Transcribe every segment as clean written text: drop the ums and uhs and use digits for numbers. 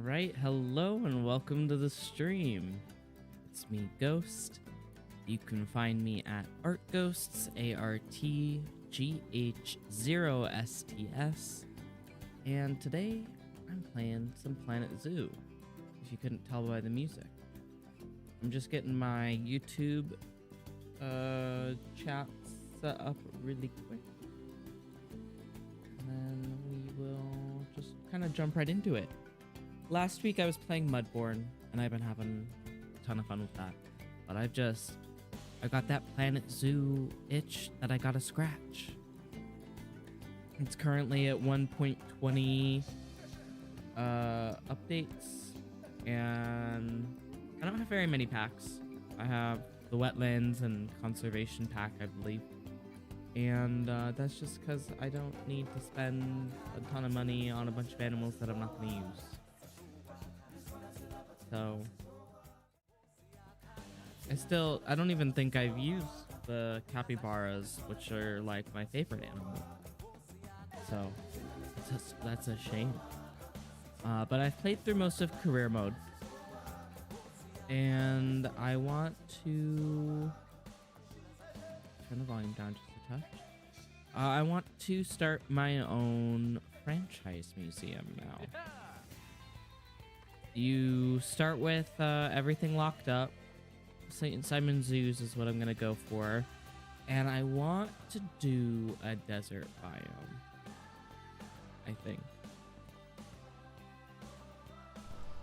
Alright, hello and welcome to the stream. It's me, Ghost. You can find me at ArtGhosts, ARTGH0STS. And today, I'm playing some Planet Zoo, if you couldn't tell by the music. I'm just getting my YouTube chat set up really quick. And then we will just kind of jump right into it. Last week I was playing Mudborn, and I've been having a ton of fun with that. But I got that Planet Zoo itch that I gotta scratch. It's currently at 1.20 updates, and I don't have very many packs. I have the Wetlands and Conservation pack, I believe. And that's just because I don't need to spend a ton of money on a bunch of animals that I'm not going to use. So, I don't even think I've used the capybaras, which are like my favorite animal. So, that's a shame. But I've played through most of career mode. And I want to turn the volume down just a touch. I want to start my own franchise museum now. You start with everything locked up. St. Simon Zoos is what I'm gonna go for, and I want to do a desert biome. I think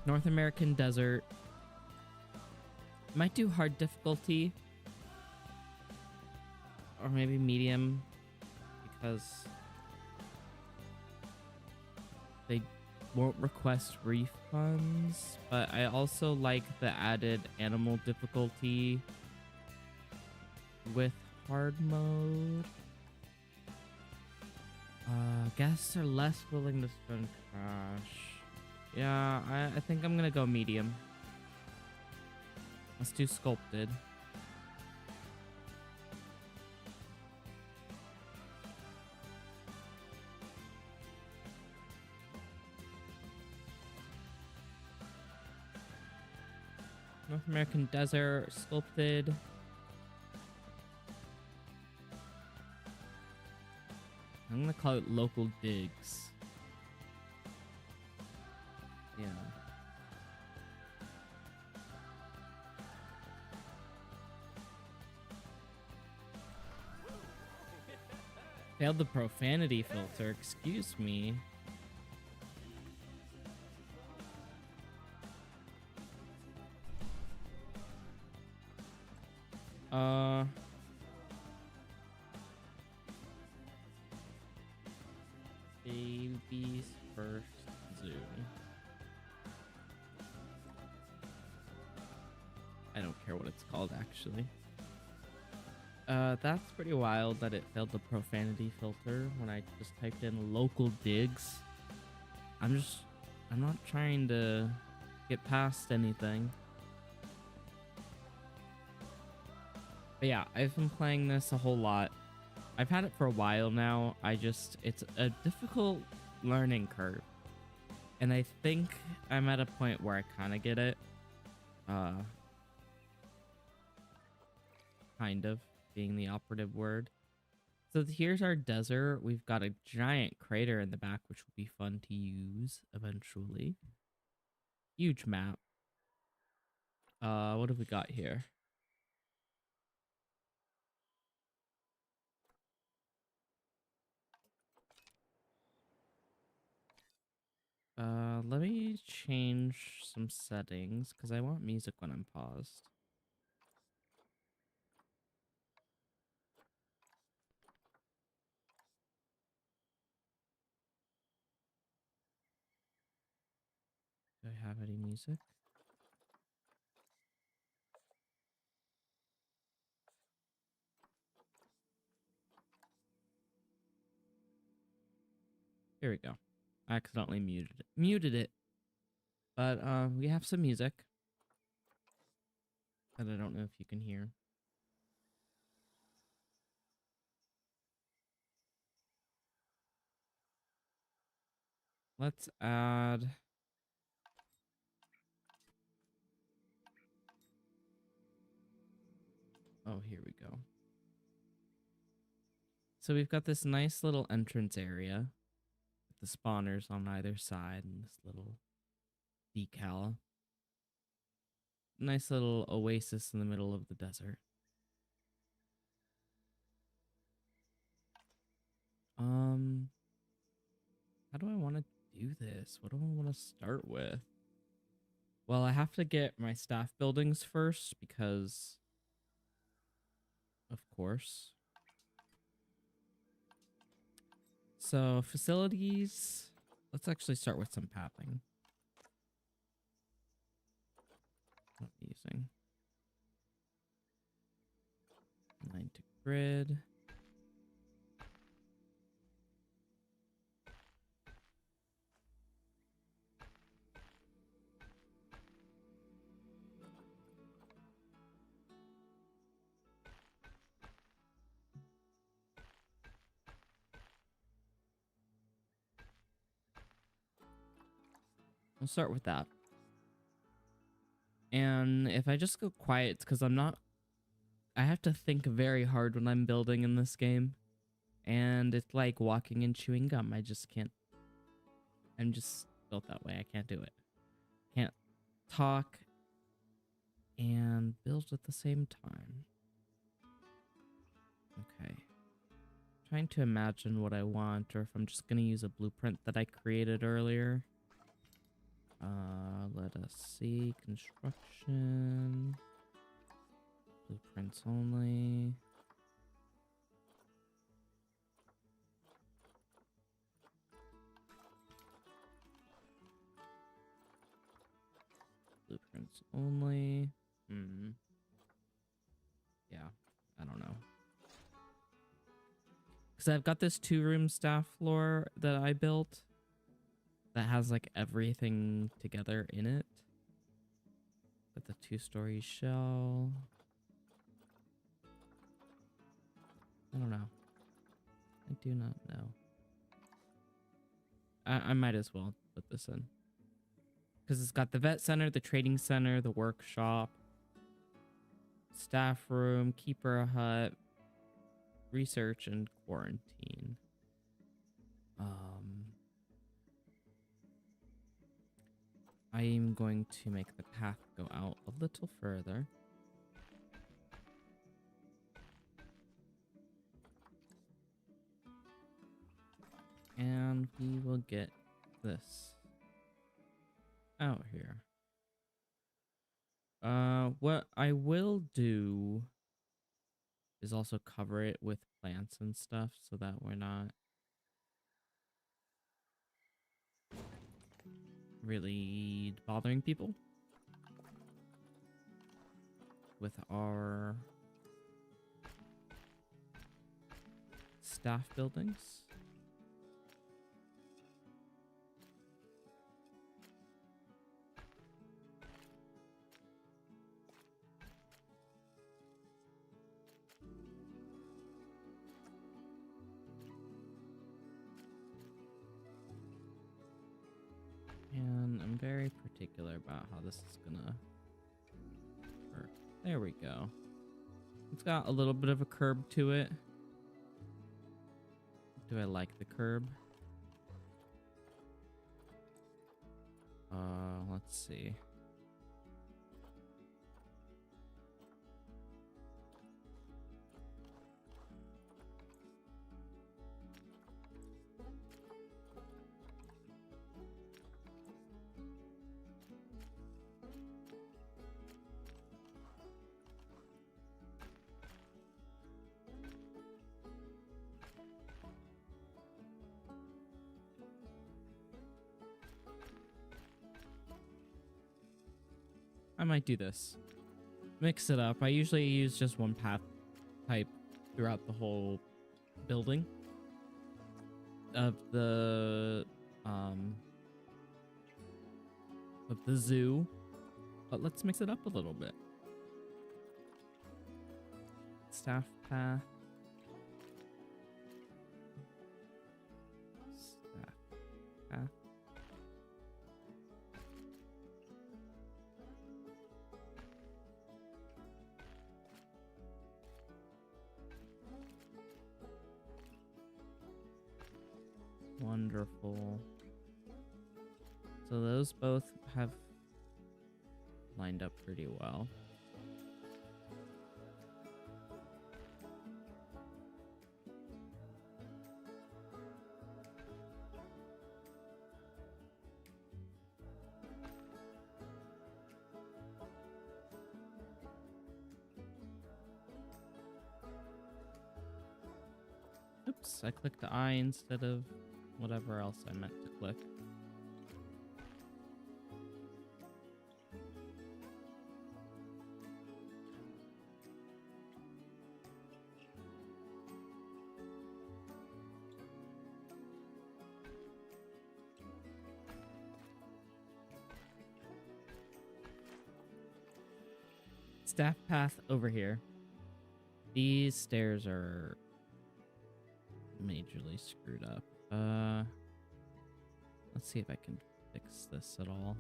North American desert. Might do hard difficulty, or maybe medium, because they won't request refunds, but I also like the added animal difficulty with hard mode. Guests are less willing to spend cash. Yeah, I think I'm gonna go medium. Let's do sculpted. North American desert, sculpted. I'm gonna call it local digs. Yeah. Failed the profanity filter, excuse me. Baby's first zoo. I don't care what it's called, actually. That's pretty wild that it failed the profanity filter when I just typed in local digs. I'm not trying to get past anything. But yeah, I've been playing this a whole lot. I've had it for a while now. It's a difficult learning curve. And I think I'm at a point where I kind of get it. Kind of being the operative word. So here's our desert. We've got a giant crater in the back, which will be fun to use eventually. Huge map. What have we got here? Let me change some settings because I want music when I'm paused. Do I have any music? Here we go. I accidentally muted it. But we have some music that I don't know if you can hear. Let's add Oh, here we go. So we've got this nice little entrance area with the spawners on either side and this little decal. Nice little oasis in the middle of the desert. How do I want to do this? What do I want to start with? Well, I have to get my staff buildings first because, of course. So facilities, let's actually start with some pathing. What am I using? Line to grid. We'll start with that. And if I just go quiet, it's because I have to think very hard when I'm building in this game. And it's like walking and chewing gum. I just can't. I'm just built that way. I can't do it. Can't talk and build at the same time. Okay. Trying to imagine what I want, or if I'm just going to use a blueprint that I created earlier. Let us see. Construction. Blueprints only. Blueprints only. Yeah, I don't know. Because I've got this 2-room staff floor that I built that has like everything together in it. Got the 2-story shell. I don't know. I do not know. I might as well put this in. Because it's got the vet center, the trading center, the workshop, staff room, keeper hut, research, and quarantine. I am going to make the path go out a little further. And we will get this out here. What I will do is also cover it with plants and stuff so that we're not really bothering people with our staff buildings. And I'm very particular about how this is gonna work. There we go. It's got a little bit of a curb to it. Do I like the curb? Let's see. I might do this. Mix it up. I usually use just one path type throughout the whole building of the zoo. But let's mix it up a little bit. Staff path. Staff path. Wonderful. So those both have lined up pretty well. Oops, I clicked I instead of whatever else I meant to click. Staff path over here. These stairs are majorly screwed up. Let's see if I can fix this at all.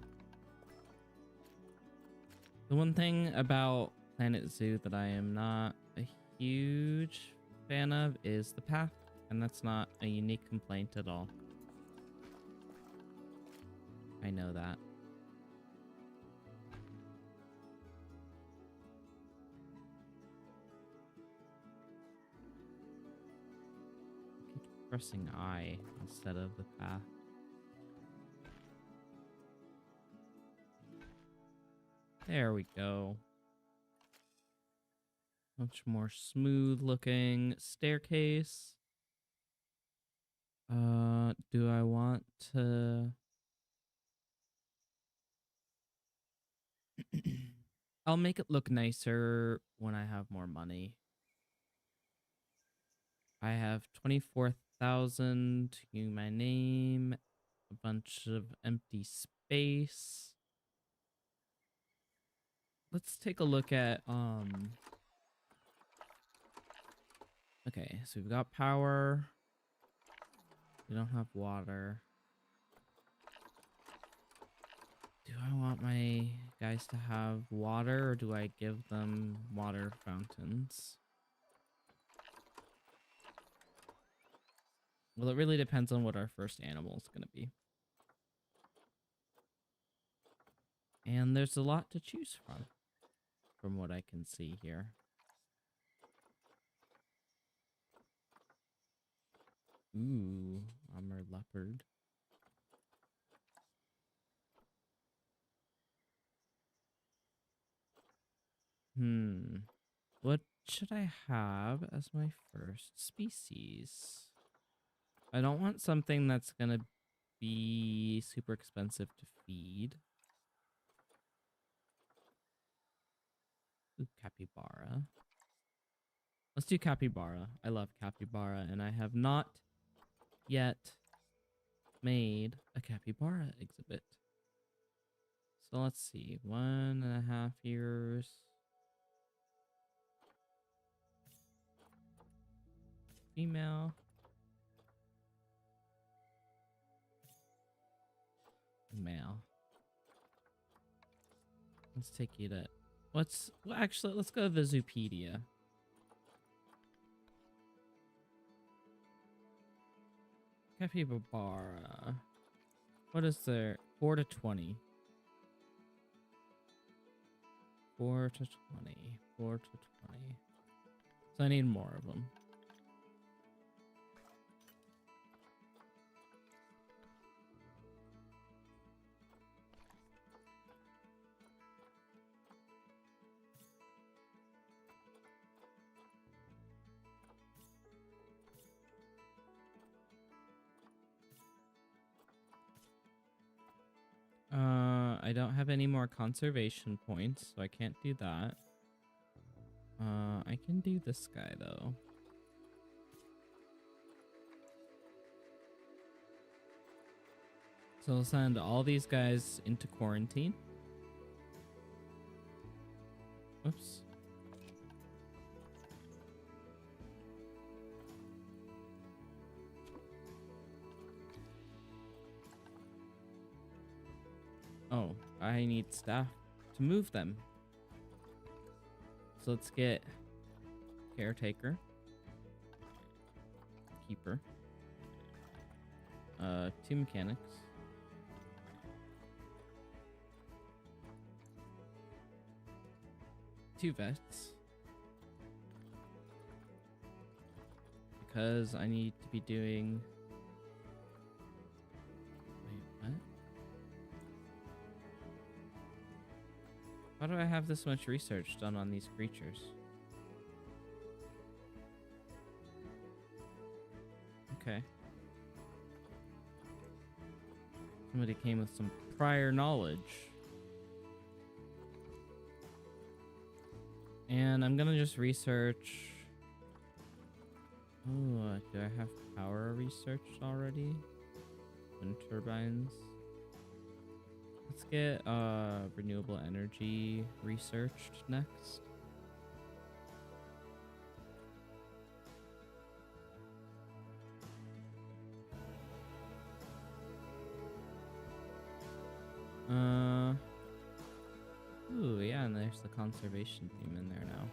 The one thing about Planet Zoo that I am not a huge fan of is the path, and that's not a unique complaint at all. I know that. Pressing I instead of the path. There we go. Much more smooth looking staircase. Do I want to... I'll make it look nicer when I have more money. I have 24,000 to my name, a bunch of empty space. Let's take a look at, okay, so we've got power. We don't have water. Do I want my guys to have water, or do I give them water fountains? Well, it really depends on what our first animal is going to be. And there's a lot to choose from what I can see here. Ooh, armored leopard. What should I have as my first species? I don't want something that's gonna be super expensive to feed. Ooh, capybara. Let's do capybara. I love capybara, and I have not yet made a capybara exhibit. So let's see, 1.5 years. Female. Male. Let's take you to... Well, actually, let's go to the Zoopedia. Capybara. What is there? 4 to 20. 4 to 20. 4 to 20. So I need more of them. I don't have any more conservation points, so I can't do that. I can do this guy, though. So I'll send all these guys into quarantine. Oops. Oh, I need staff to move them. So let's get caretaker, keeper, 2 mechanics. Two vets. Because I need to be doing... Wait, what? Why do I have this much research done on these creatures? Okay. Somebody came with some prior knowledge. And I'm gonna just research... Oh, do I have power researched already? Wind turbines. Let's get renewable energy researched next. Ooh, yeah, and there's the conservation theme in there now.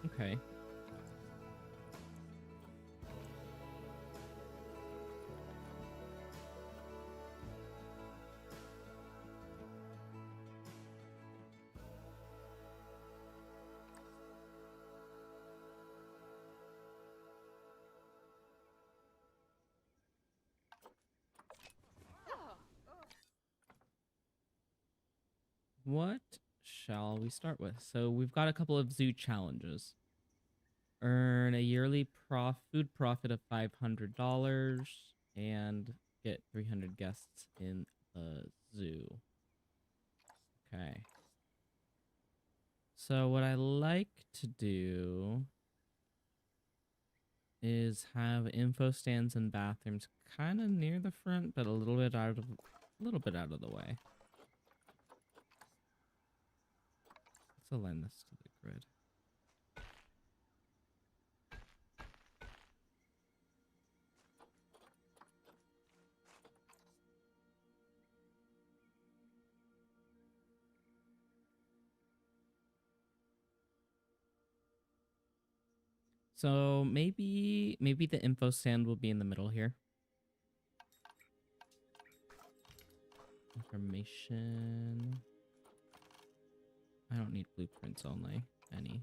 Okay. What shall we start with? So we've got a couple of zoo challenges. Earn a yearly food profit of $500 and get 300 guests in the zoo. Okay. So what I like to do is have info stands and bathrooms kind of near the front, but a little bit out of the way. Let's align this to the grid. So maybe the info stand will be in the middle here. Information. I don't need blueprints only. Any.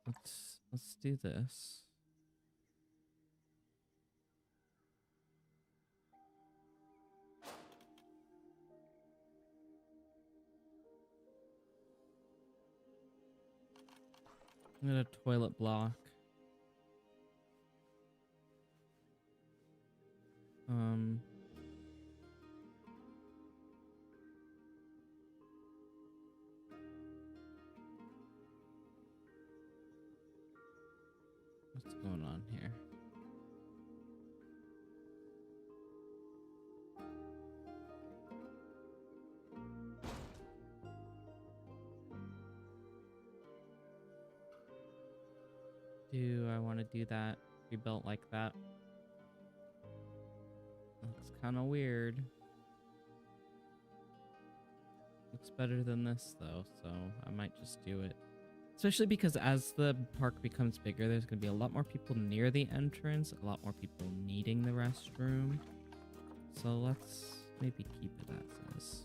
Let's do this. I'm gonna toilet block. What's going on here? Do I want to do that rebuilt like that? Looks kind of weird. Looks better than this though, so I might just do it. Especially because as the park becomes bigger, there's going to be a lot more people near the entrance, a lot more people needing the restroom. So let's maybe keep it as is.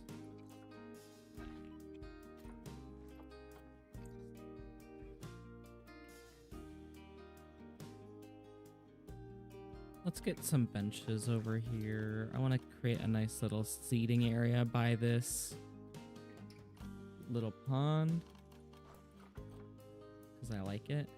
Let's get some benches over here. I want to create a nice little seating area by this little pond because I like it.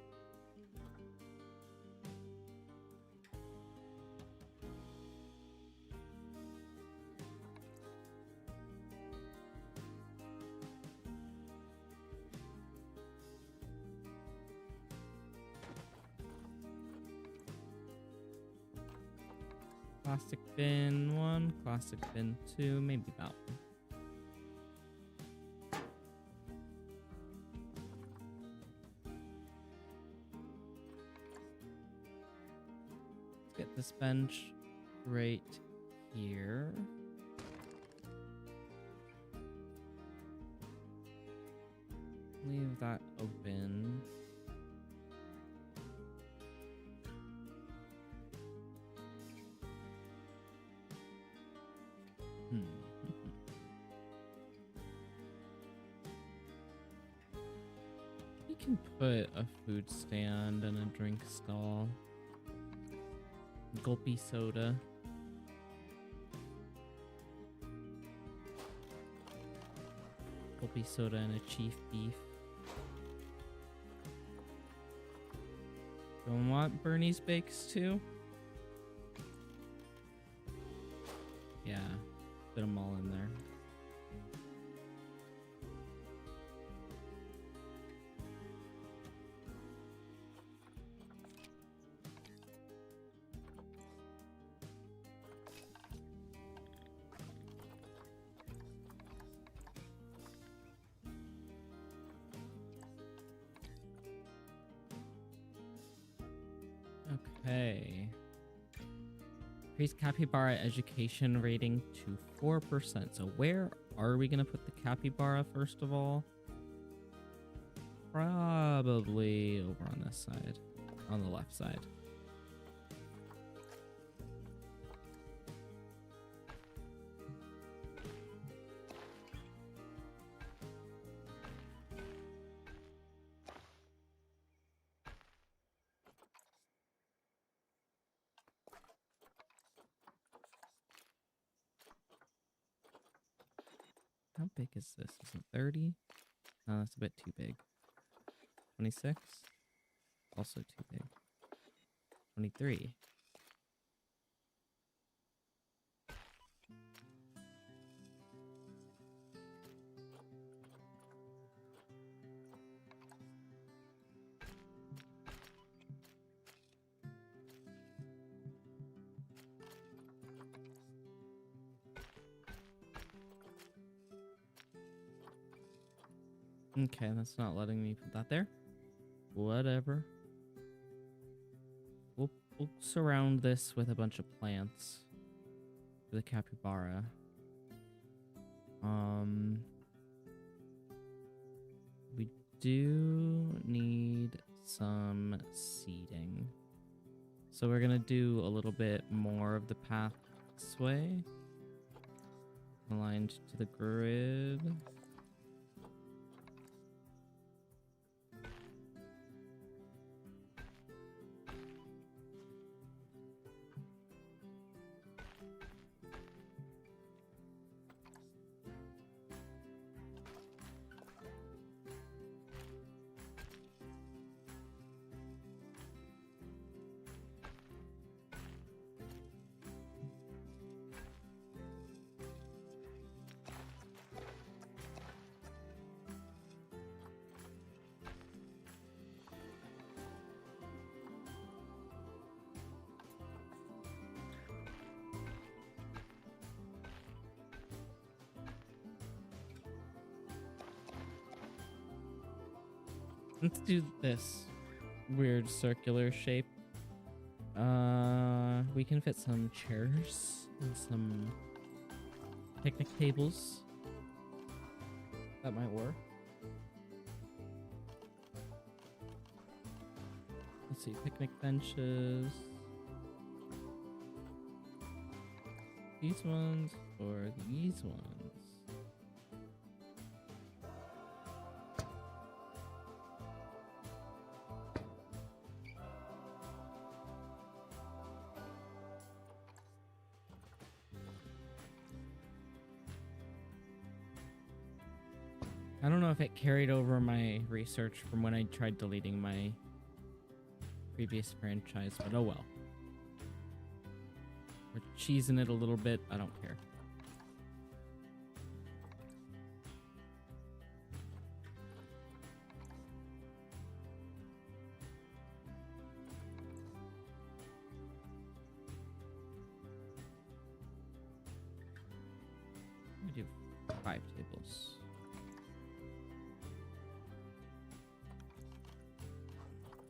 Plastic bin 1, plastic bin 2, maybe that one. Let's get this bench right here. Leave that open. can put a food stand and a drink stall. Gulpy soda. Gulpy soda and a chief beef. Don't want Bernie's Bakes too? Yeah, put them all in there. Okay. Increase capybara education rating to 4%. So where are we going to put the capybara first of all? Probably over on this side. On the left side. How big is this? Is it 30? No, that's a bit too big. 26? Also too big. 23. Okay, that's not letting me put that there. Whatever. We'll surround this with a bunch of plants for the capybara. We do need some seeding. So we're gonna do a little bit more of the path this way. Aligned to the grid. Let's do this weird circular shape. We can fit some chairs and some picnic tables. That might work. Let's see, picnic benches. These ones or these ones? I don't know if it carried over my research from when I tried deleting my previous franchise, but oh well. We're cheesing it a little bit. I don't care. We do 5 tables.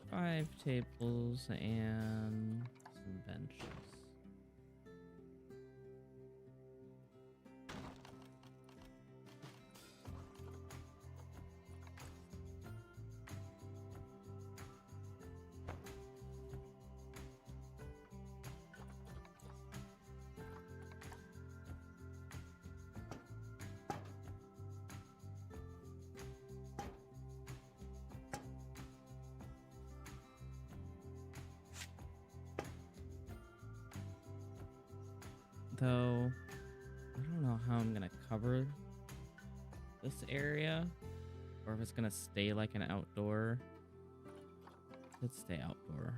Five tables and some benches. Though, I don't know how I'm gonna cover this area, or if it's gonna stay like an outdoor. Let's stay outdoor.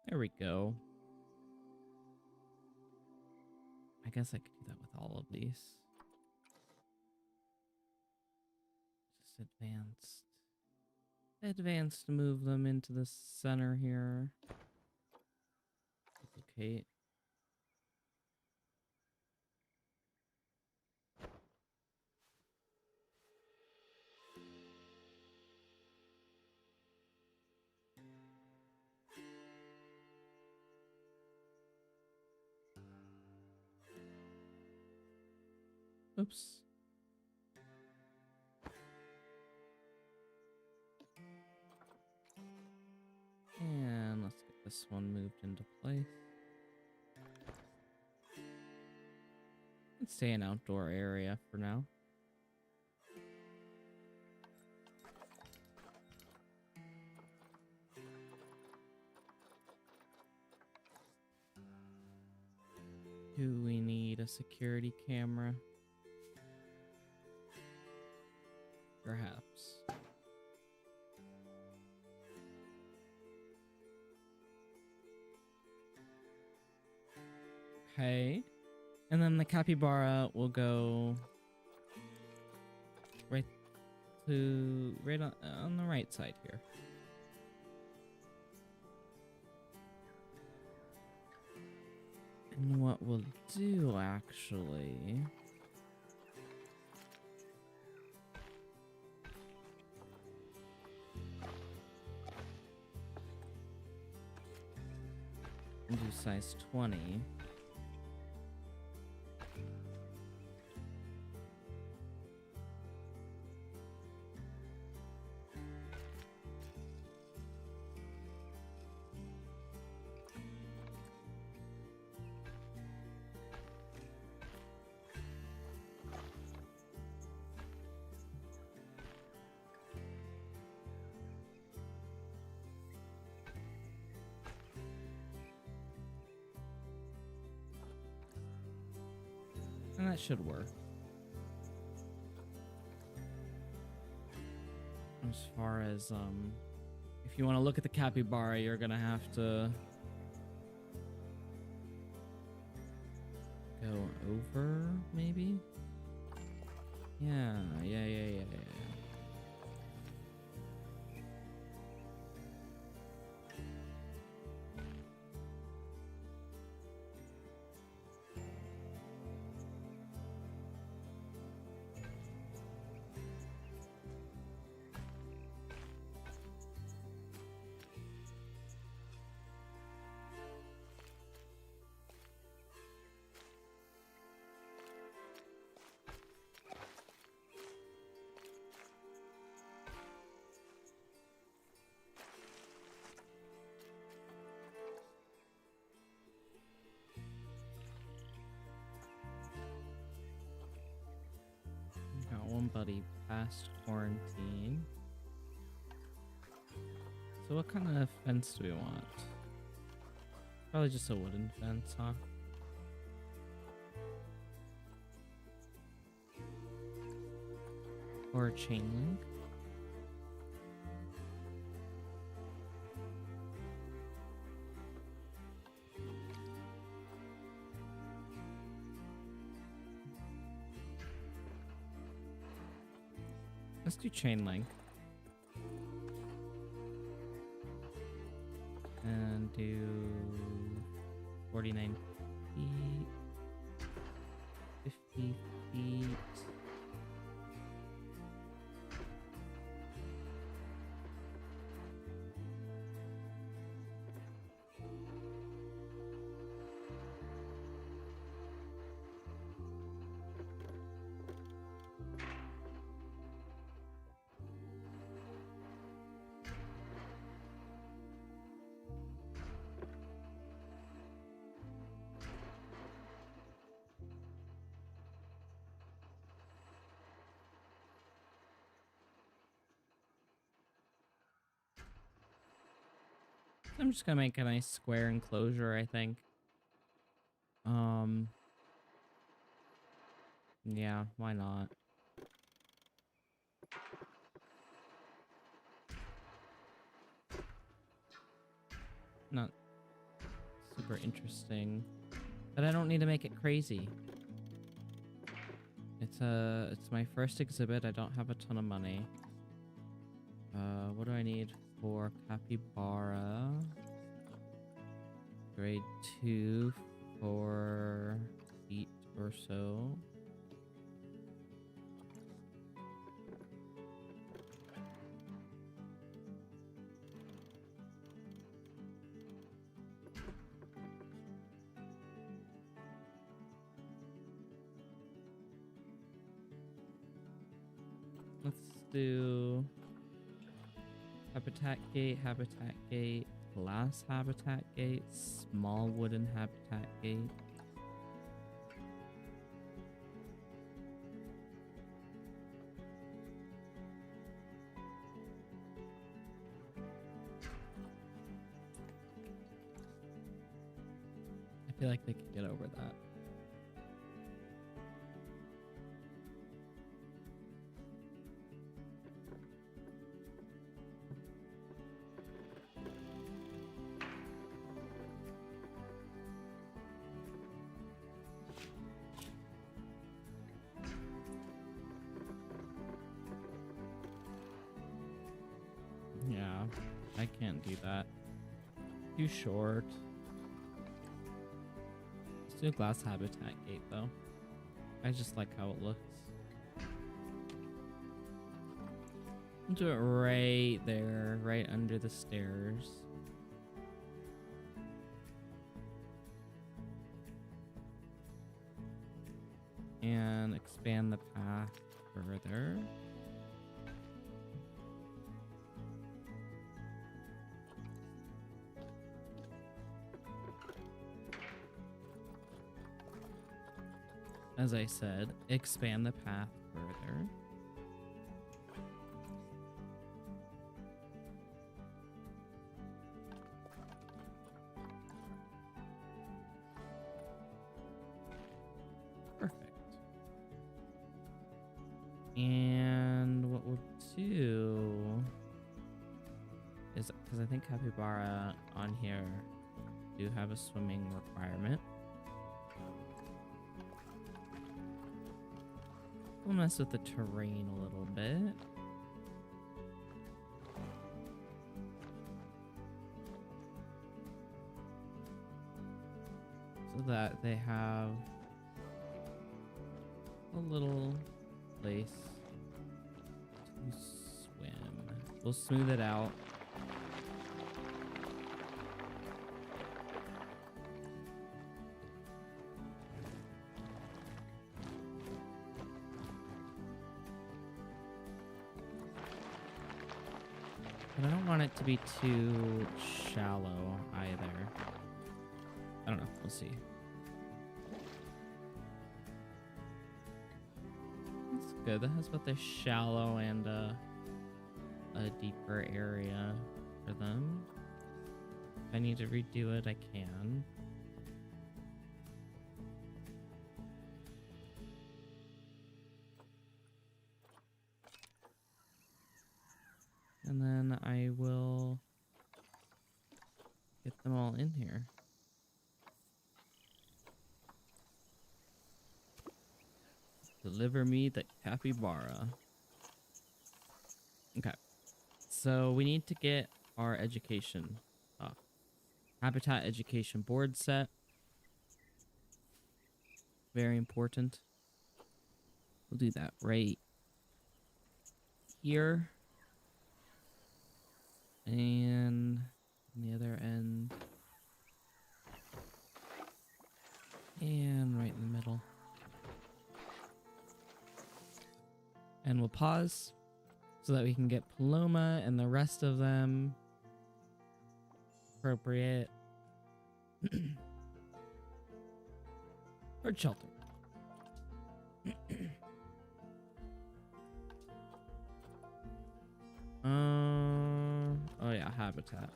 There we go. I guess I could do that with all of these. Just advanced to move them into the center here. Duplicate. Oops. And let's get this one moved into place. Let's stay an outdoor area for now. Do we need a security camera? Perhaps. Okay. And then the capybara will go right on the right side here. And what we'll do actually do size 20. And that should work. As far as, if you want to look at the capybara, you're gonna have to go over, maybe? Yeah. Got one buddy past quarantine. So what kind of fence do we want? Probably just a wooden fence, huh? Or a chain link? Let's do chain link. And do 49 feet, 50 feet. I'm just gonna make a nice square enclosure, I think. Yeah, why not? Not super interesting, but I don't need to make it crazy. It's my first exhibit. I don't have a ton of money. What do I need for capybara? Grade 2 for feet or so. Let's do habitat gate, glass habitat gate, small wooden habitat gate. I feel like they could get over that. Yeah, I can't do that. Too short. Let's do a glass habitat gate though. I just like how it looks. I'll do it right there, right under the stairs. And expand the path further. As I said, expand the path further. Perfect. And what we'll do is, because I think capybara on here do have a swimming requirement. We'll mess with the terrain a little bit. So that they have a little place to swim. We'll smooth it out. But I don't want it to be too shallow either. I don't know. We'll see. That's good. That has both a shallow and a deeper area for them. If I need to redo it, I can. And then I will get them all in here. Deliver me the capybara. Okay. So we need to get our education up. Habitat education board set. Very important. We'll do that right here. And on the other end. And right in the middle. And we'll pause so that we can get Paloma and the rest of them appropriate bird shelter. Oh yeah, habitat.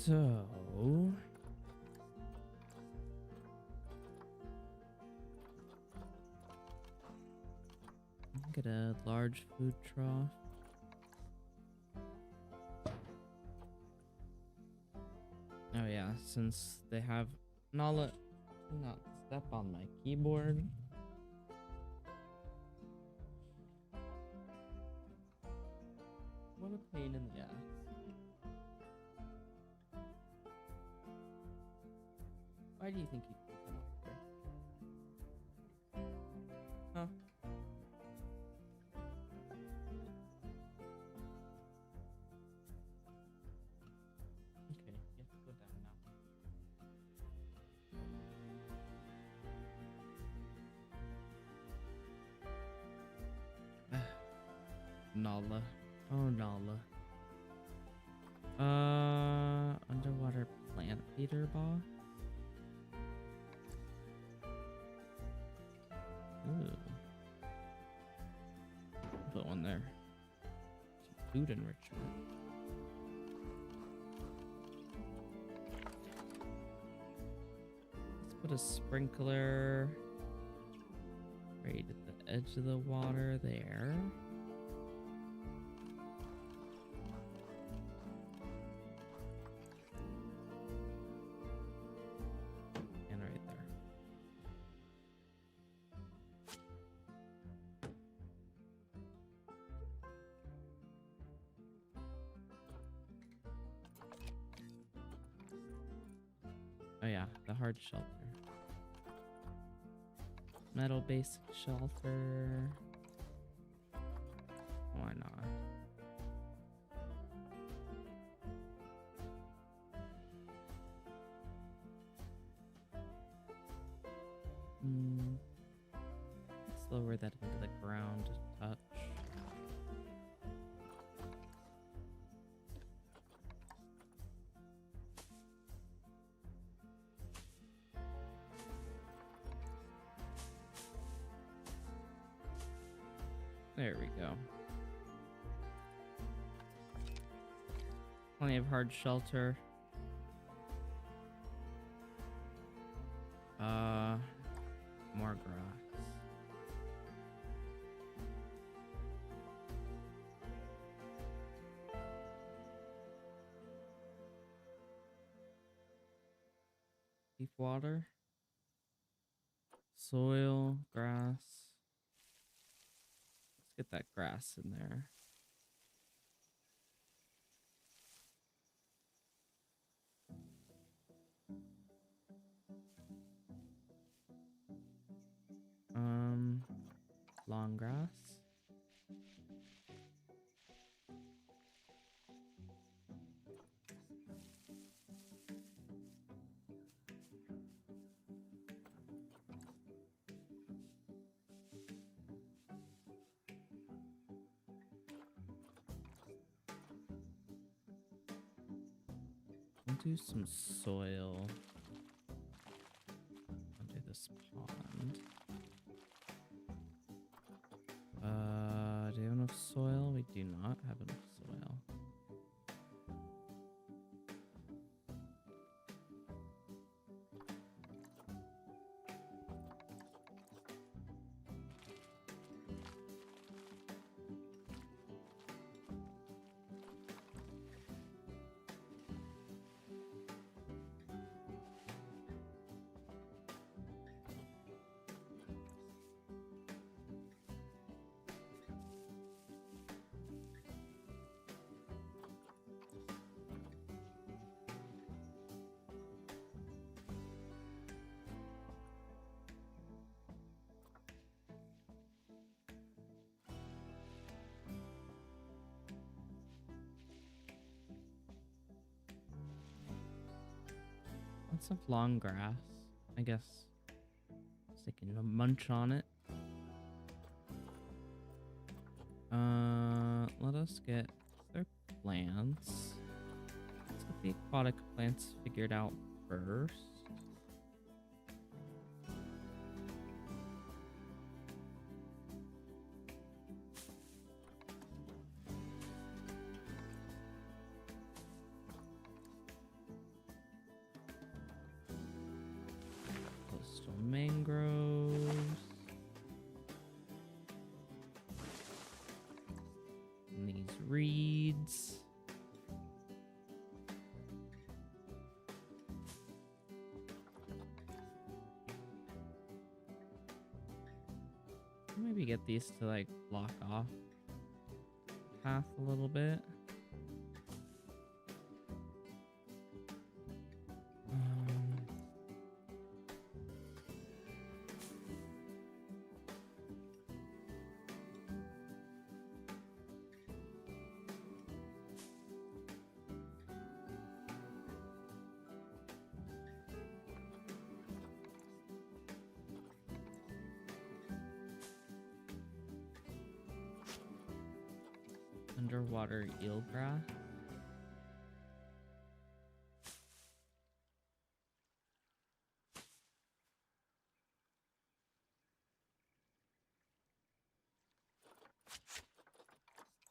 So get a large food trough. Oh yeah, since they have not step on my keyboard. What a pain in the ass. Why do you think you can come up here? Huh? Okay, you have to go down now. Nala. Oh, Nala. Underwater plant feeder box. Ooh. Put one there. Some food enrichment. Let's put a sprinkler right at the edge of the water there. Oh yeah, the hard shelter. Metal basic shelter. Why not? Let's lower that into the ground a touch. There we go. Plenty of hard shelter. More grass. Deep water. Soil, grass. Get that grass in there. Long grass. We'll do some soil under this pond. Do you have enough soil? We do not have enough soil. Lots of long grass, I guess. So they can munch on it. Let us get their plants. Let's get the aquatic plants figured out first. reeds. Maybe get these to like block off the path a little bit. Underwater eelgrass.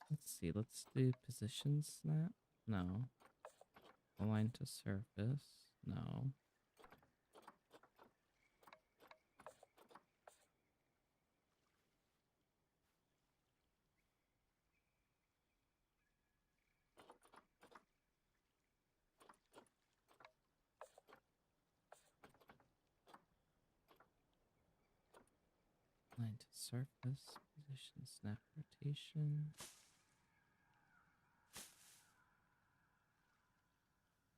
Let's see, let's do position snap. No. Align to surface. No. Align to surface. Position snap rotation.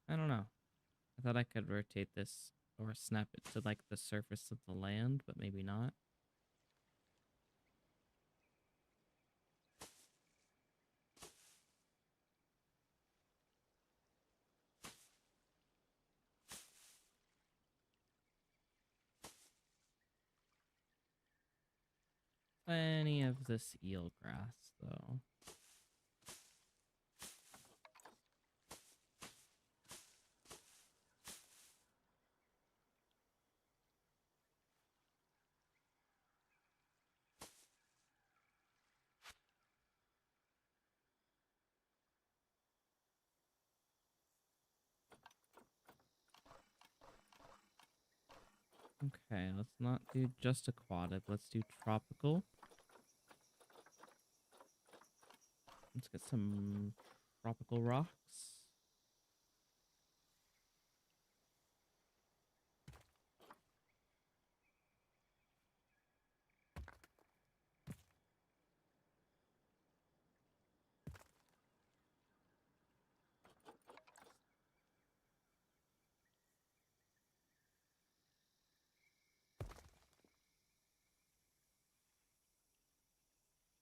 I don't know. I thought I could rotate this or snap it to like the surface of the land, but maybe not. Plenty of this eelgrass, though. Okay, let's not do just aquatic. Let's do tropical. Let's get some tropical rocks.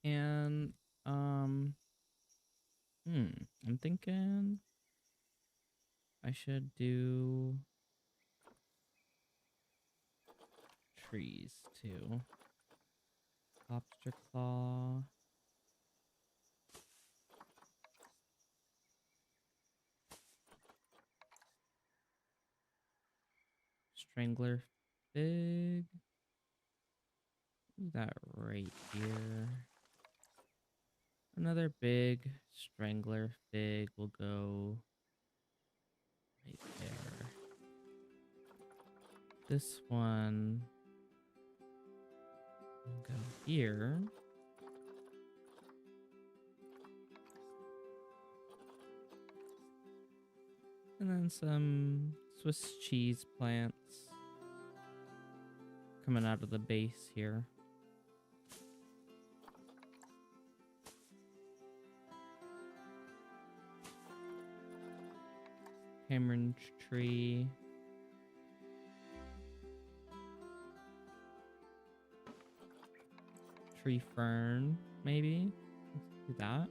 And, I'm thinking I should do trees too. Lobster claw. Strangler fig. Do that right here. Another big strangler fig will go right there. This one will go here. And then some Swiss cheese plants coming out of the base here. Hammered tree. Tree fern, maybe. Let's do that.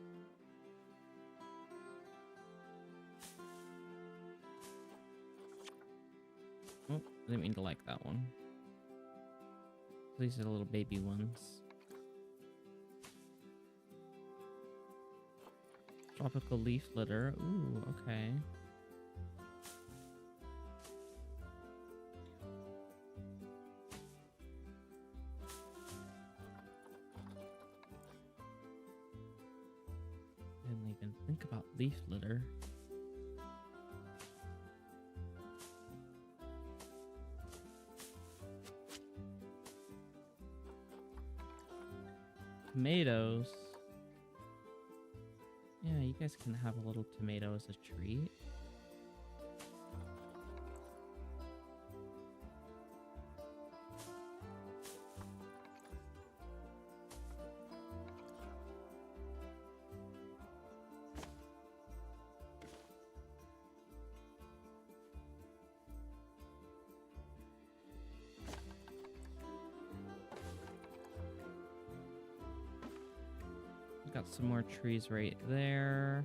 Oh, I didn't mean to like that one. These are the little baby ones. Tropical leaf litter. Ooh, okay. Didn't even think about leaf litter. Tomatoes. Yeah, you guys can have a little tomato as a treat. Got some more trees right there.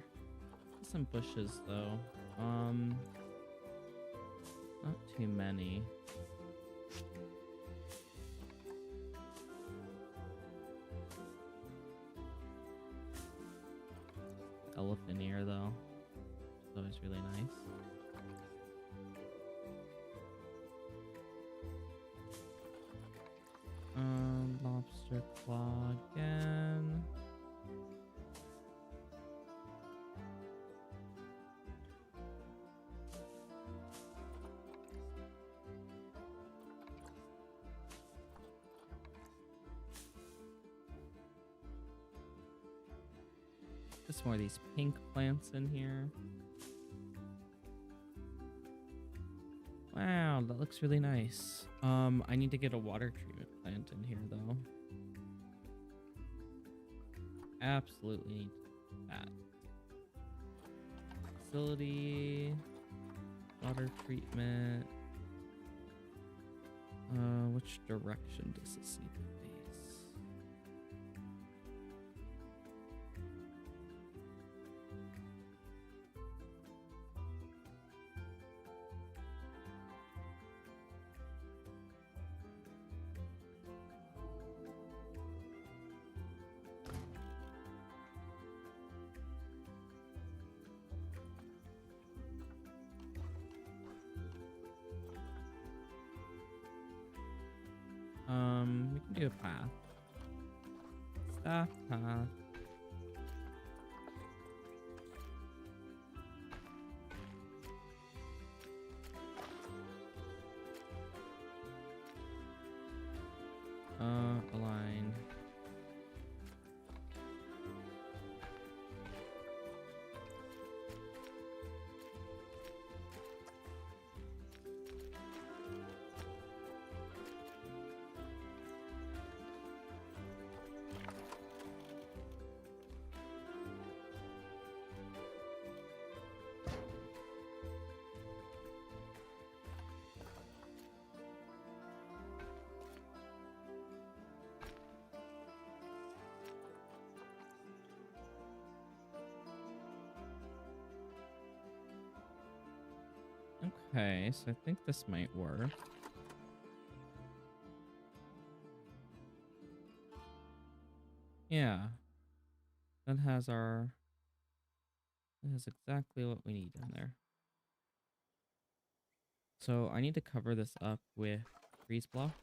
Some bushes though. Not too many. Elephant ear though. It's always really nice. Lobster claw again. Just more of these pink plants in here. Wow, that looks really nice. I need to get a water treatment plant in here though. Absolutely need that. Facility, water treatment. Which direction does this need to face? We can do a path. Staff path. Align. Okay, so I think this might work. Yeah. That has exactly what we need in there. So I need to cover this up with freeze block.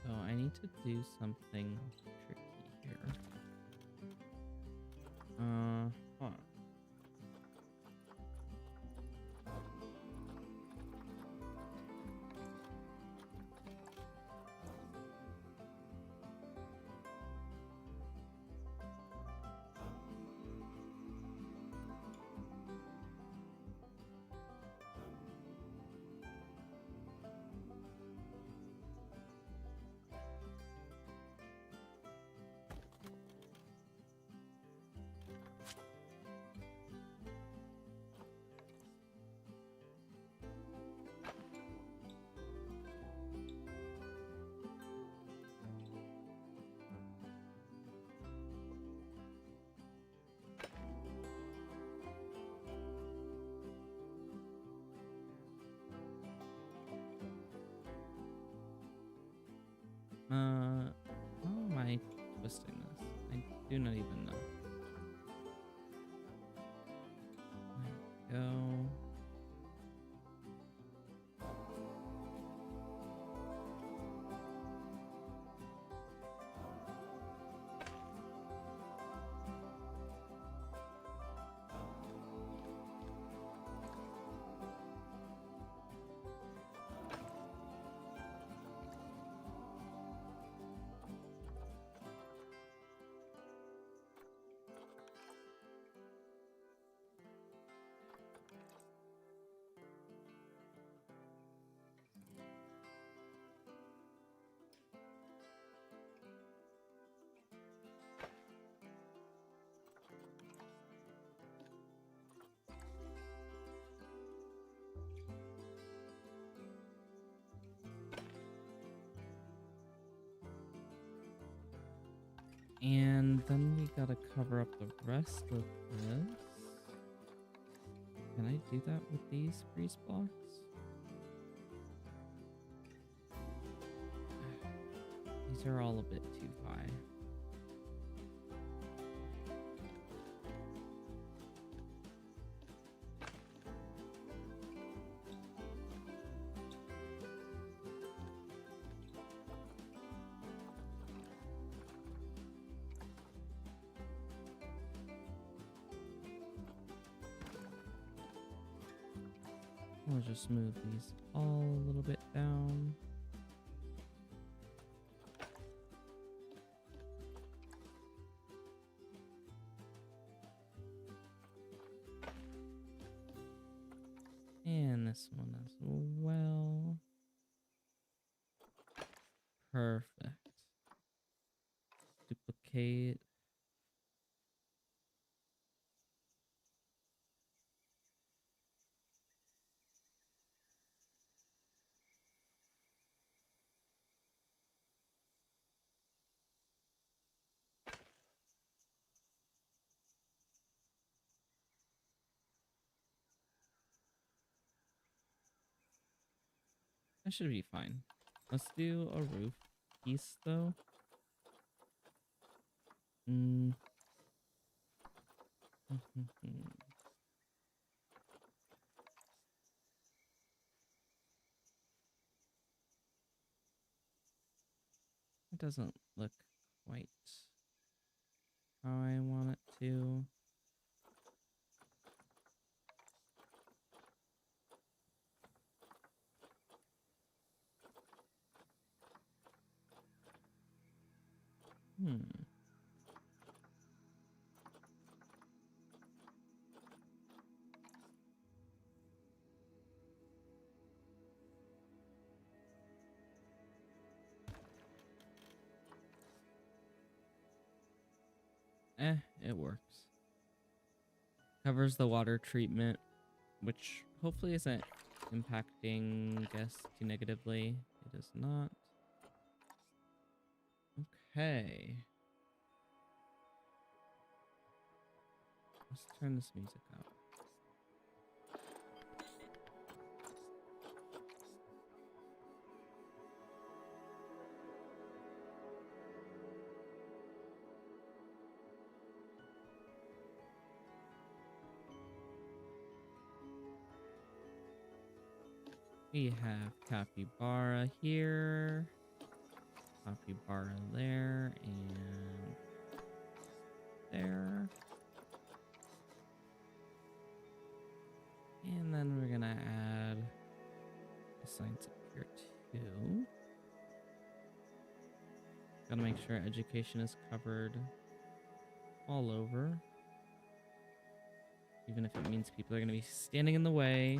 So I need to do something tricky here. Huh. twisting this? I do not even know. There we go. And then we gotta cover up the rest of this. Can I do that with these freeze blocks? These are all a bit too high. I'll just move these all a little bit down. And this one as well. Perfect. Duplicate. That should be fine. Let's do a roof piece though. It doesn't look quite how I want it to. It works. Covers the water treatment, which hopefully isn't impacting guests too negatively. It is not. Okay. Let's turn this music up. We have capybara here, capybara there, and there. And then we're gonna add the signs up here too. Gotta make sure education is covered all over. Even if it means people are gonna be standing in the way.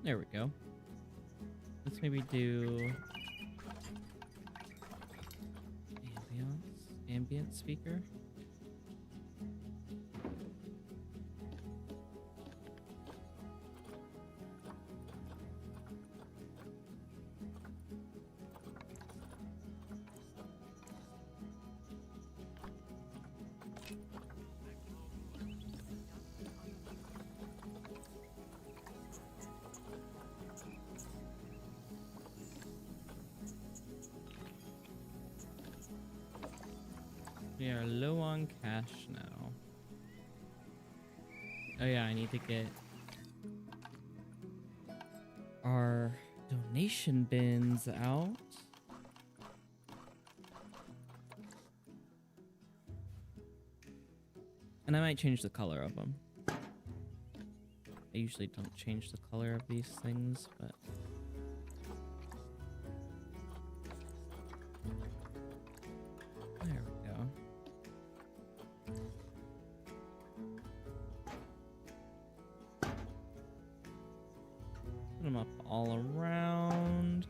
There we go. Let's maybe do ambient speaker. We are low on cash now. Oh yeah, I need to get our donation bins out. And I might change the color of them. I usually don't change the color of these things, but... There we go. Put them up all around.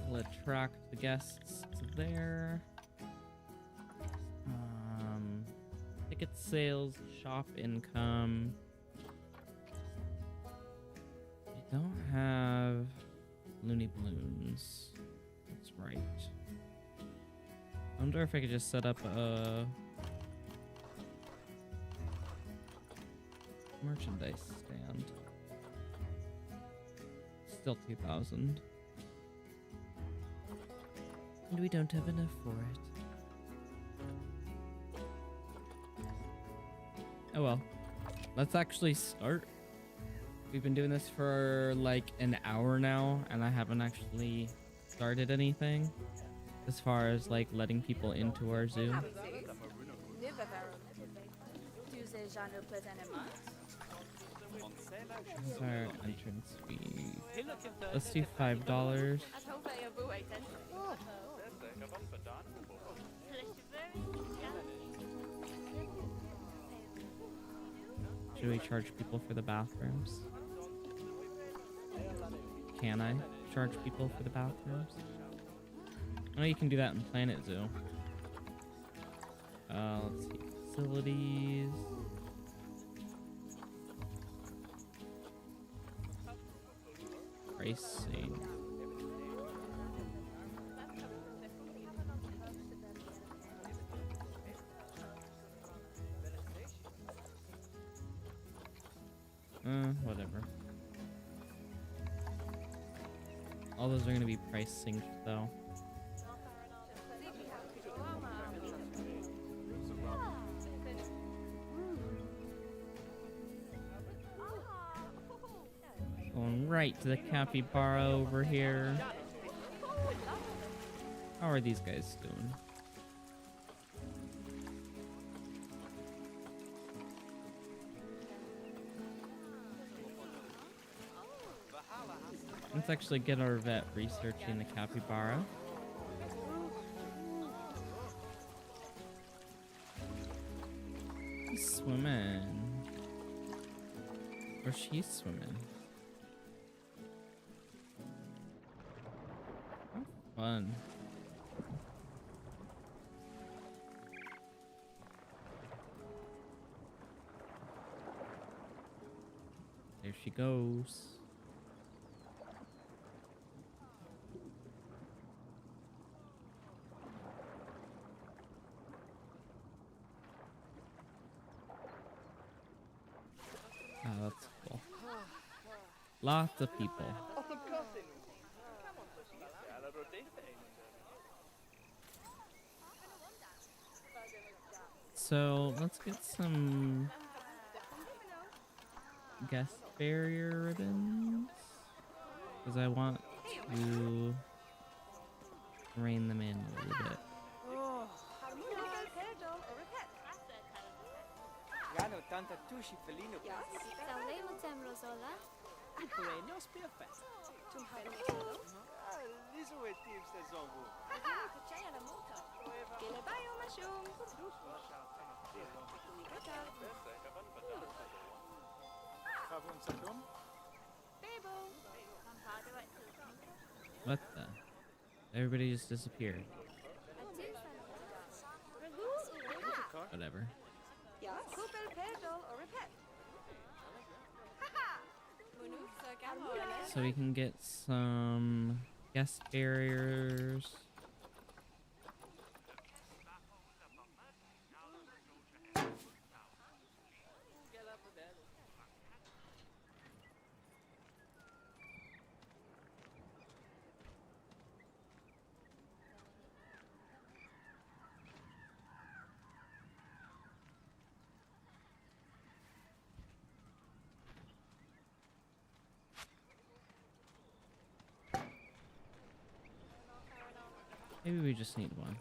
We'll attract the guests to there. Ticket sales, shop income. I don't have loony balloons. That's right. I wonder if I could just set up a merchandise stand. Still 2,000. And we don't have enough for it. Oh well. Let's actually start. We've been doing this for like an hour now, and I haven't actually started anything as far as like letting people into our zoo. What's our entrance fee? Let's do $5. Should we charge people for the bathrooms? Can I charge people for the bathrooms? I know you can do that in Planet Zoo. Let's see. Facilities. Pricing. Whatever. All those are going to be price synced though. Going right to the capybara over here. How are these guys doing? Let's actually get our vet researching the capybara. He's swimming. Or she's swimming. How fun. There she goes. Oh, that's cool. Lots of people. So let's get some guest barrier ribbons, because I want to rein them in a little bit. What the? Everybody just disappeared. Whatever. So we can get some guest barriers. Maybe we just need one.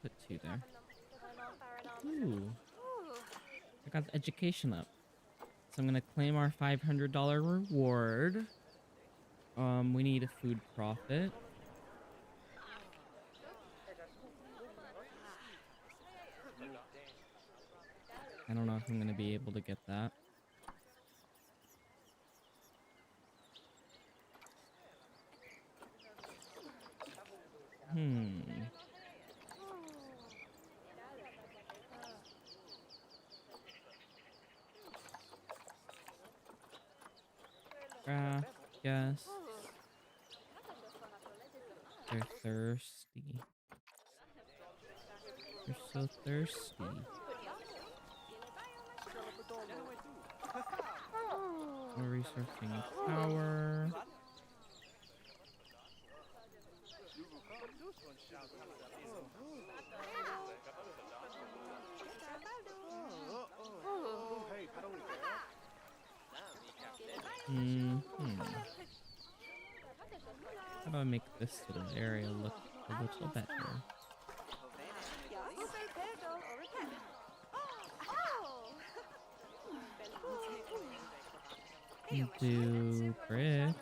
Put 2 there. Ooh. I got the education up. So I'm gonna claim our $500 reward. We need a food profit. I don't know if I'm gonna be able to get that. Yes. They're thirsty. They're so thirsty. We're resourcing power. How do I make this little area look a little better? Do brick.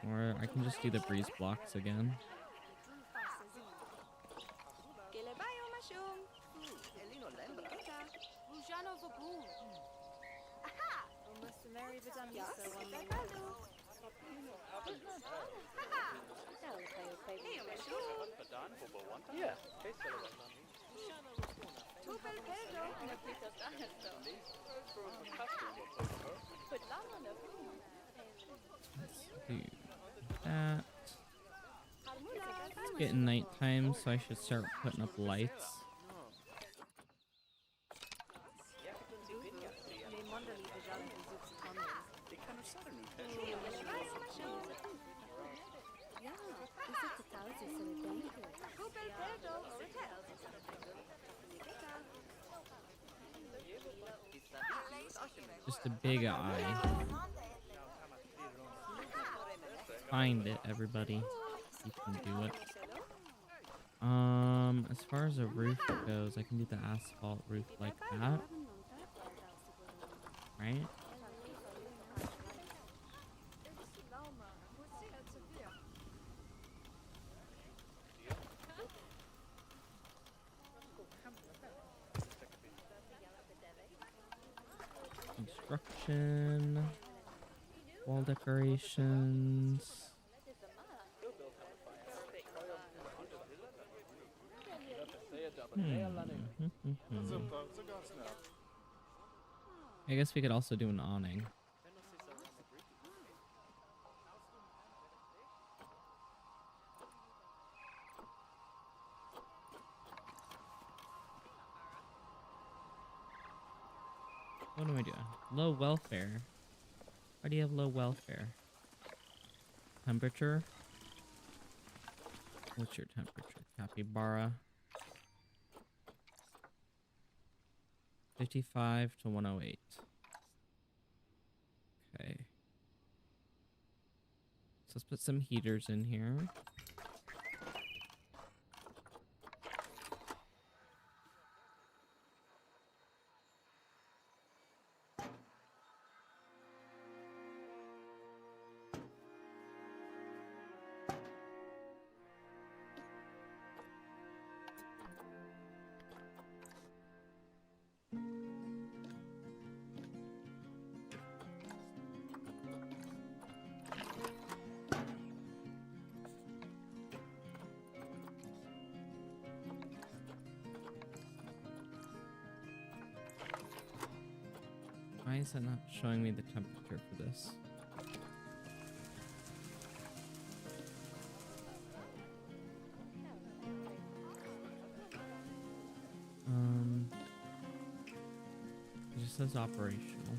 Or I can just do the breeze blocks again. Let's do that. It's getting nighttime, so I should start putting up lights. Just a big eye. Find it, everybody. You can do it. As far as a roof goes, I can do the asphalt roof like that. Right? Construction, wall decorations. I guess we could also do an awning. What am I doing? Low welfare. Why do you have low welfare? Temperature? What's your temperature? Capybara. 55 to 108. Okay. So let's put some heaters in here. Why is it not showing me the temperature for this? It just says operational.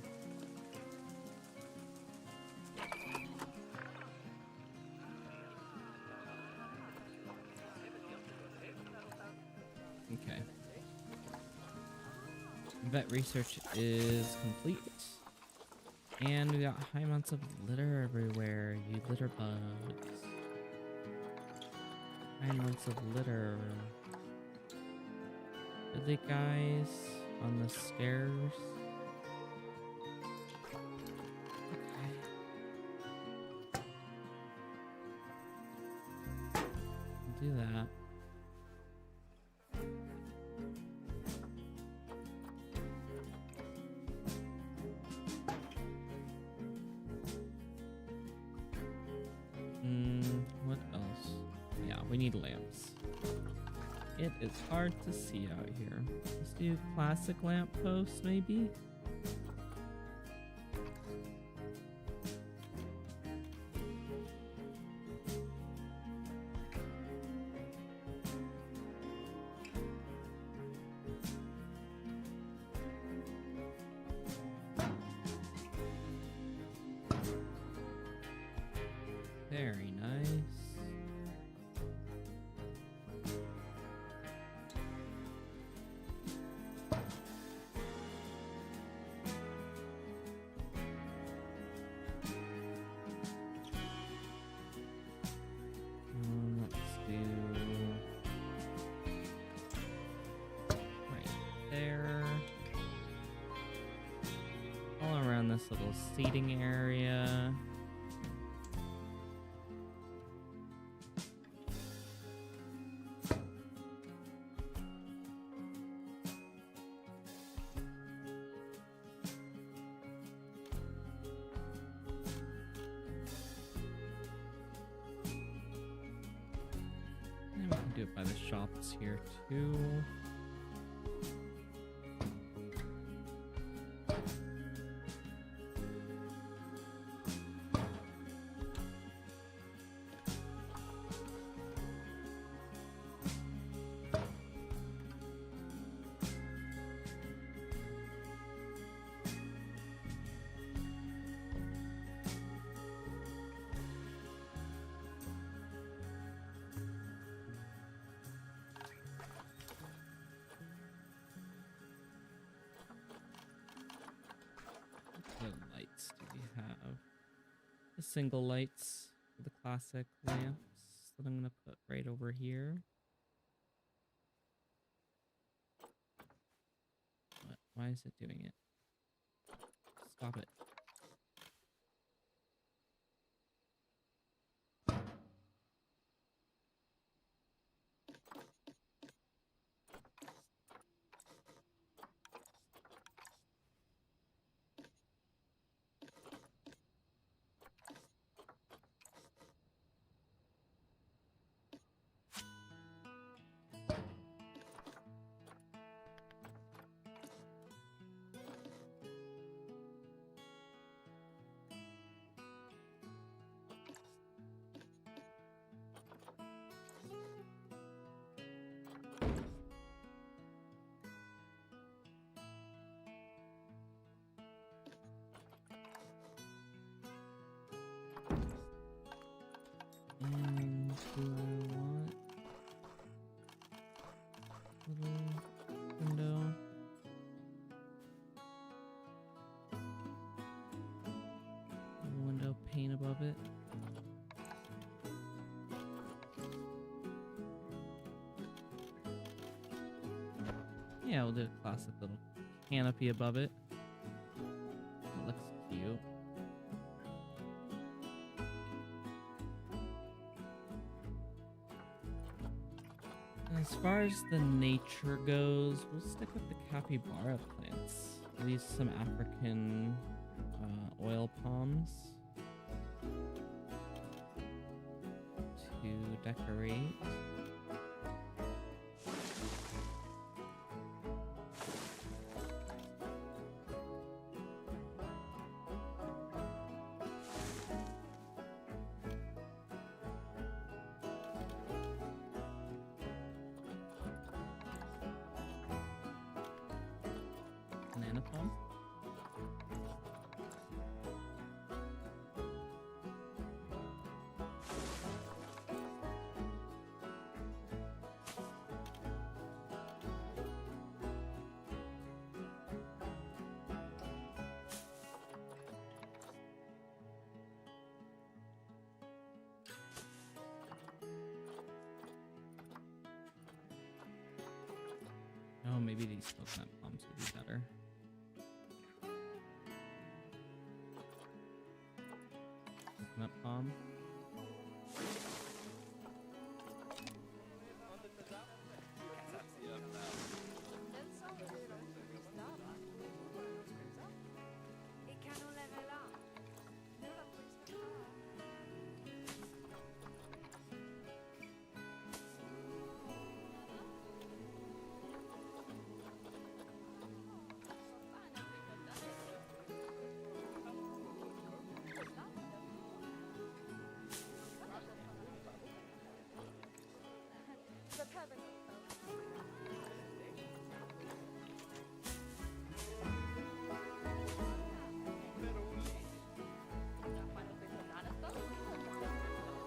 Okay. vet research is complete. And we got high amounts of litter everywhere, you litter bugs. High amounts of litter. Really, guys? On the stairs? Okay. I'll do that. What else? Yeah, we need lamps. It is hard to see out here. Let's do classic lamp posts, maybe? Very nice. Let's do right there. All around this little seating area. And we can do it by the shops here too. What lights do we have? The single lights for the classic lamps that I'm going to put right over here. What? Why is it doing it? Stop it. And do I want little window? Little window pane above it. Yeah, we'll do a classic little canopy above it. It looks cute. As far as the nature goes, we'll stick with the capybara plants. We'll use some African oil palms to decorate. Banana palm. maybe these coconut palms would be better. Coconut palm.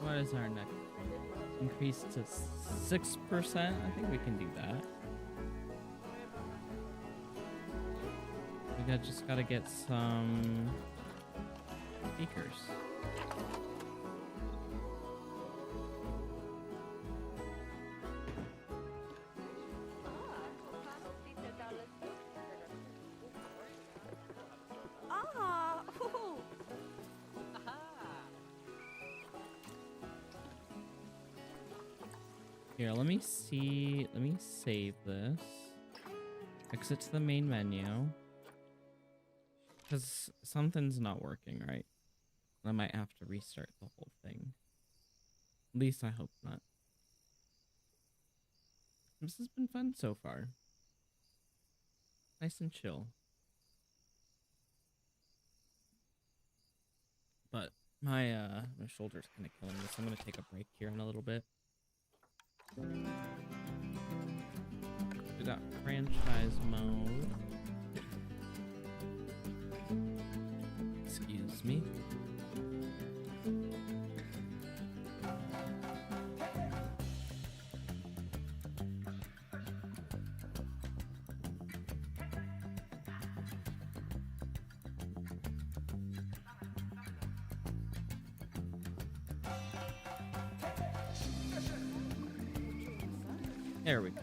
What is our next? Increase to 6%? I think we can do that. We just gotta get some speakers. Here, let me see. Let me save this. Exit to the main menu. Because something's not working right. I might have to restart the whole thing. At least I hope not. This has been fun so far. Nice and chill. But my shoulder's kind of killing me, so I'm gonna take a break here in a little bit. We got franchise mode. Excuse me. There we go.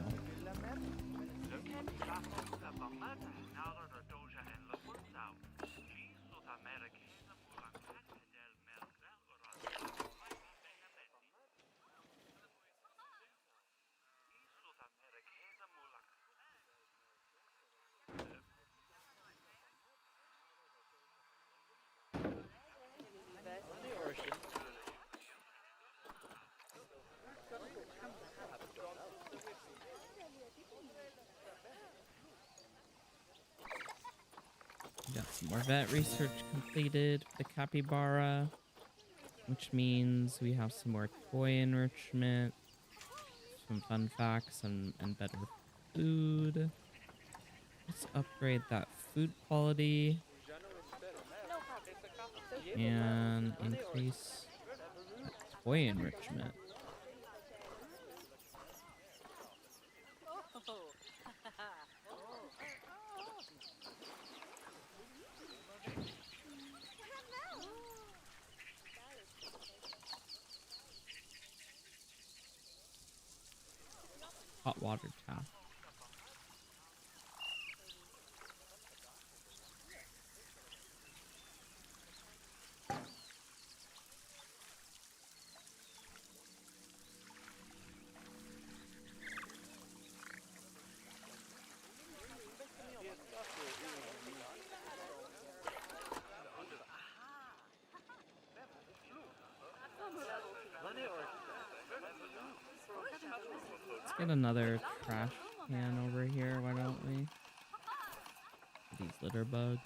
Got some more vet research completed for the capybara, which means we have some more toy enrichment, some fun facts, and better food. Let's upgrade that food quality and increase that toy enrichment. Hot water tap. Let's get another trash can over here, why don't we? These litter bugs.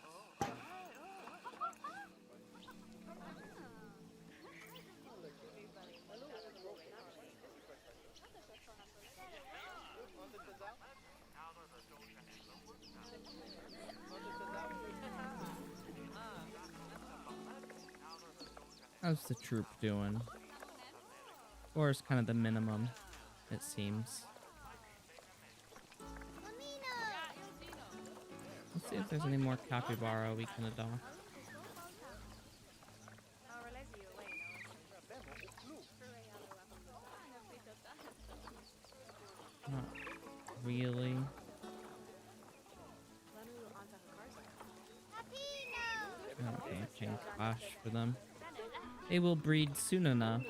How's the troop doing? Or is kind of the minimum, it seems. Let's see if there's any more capybara we can adopt. Not really. hatching clash for them. They will breed soon enough.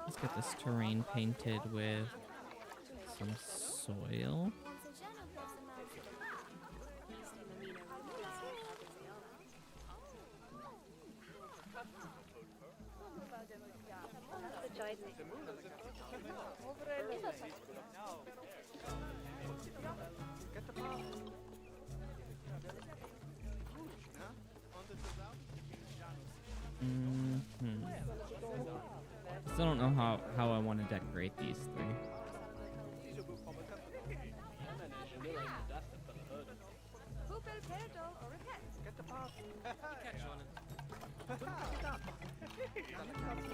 Let's get this terrain painted with some soil. Still don't know how I want to decorate these three.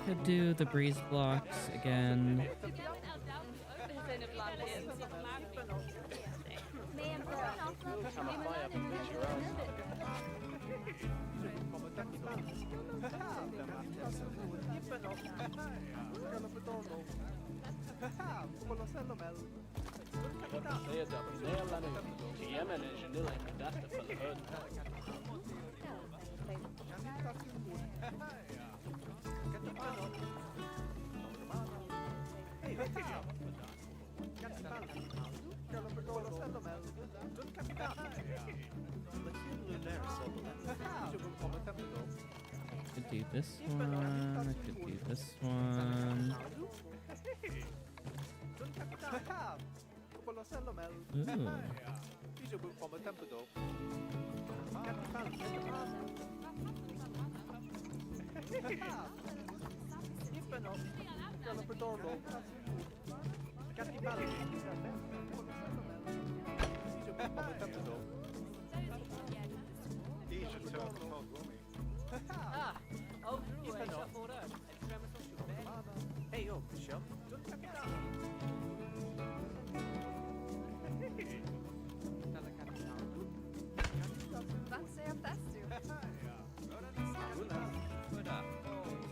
Could do the breeze blocks again. Could do this one. I could do this one. Ooh.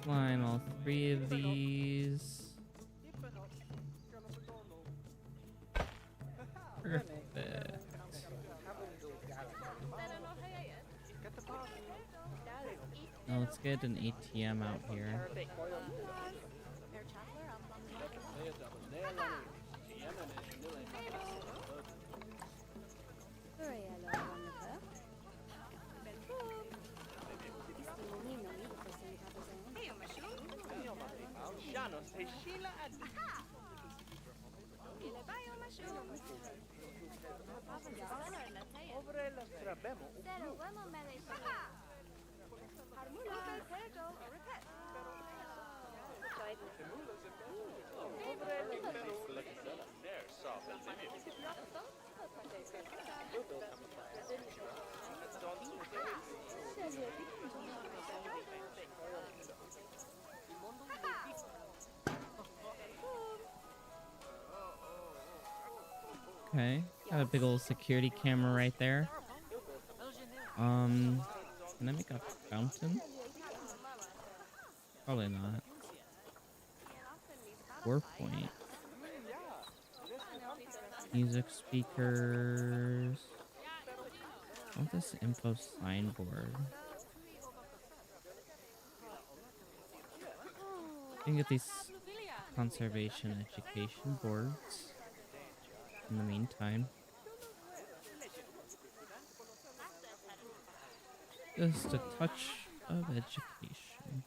Line all three of these. Perfect. Now let's get an ATM out here. Okay, got a big old security camera right there. Can I make a fountain? Probably not. 4-point. Music speakers. I want this info signboard. You can get these conservation education boards in the meantime. Just a touch of education.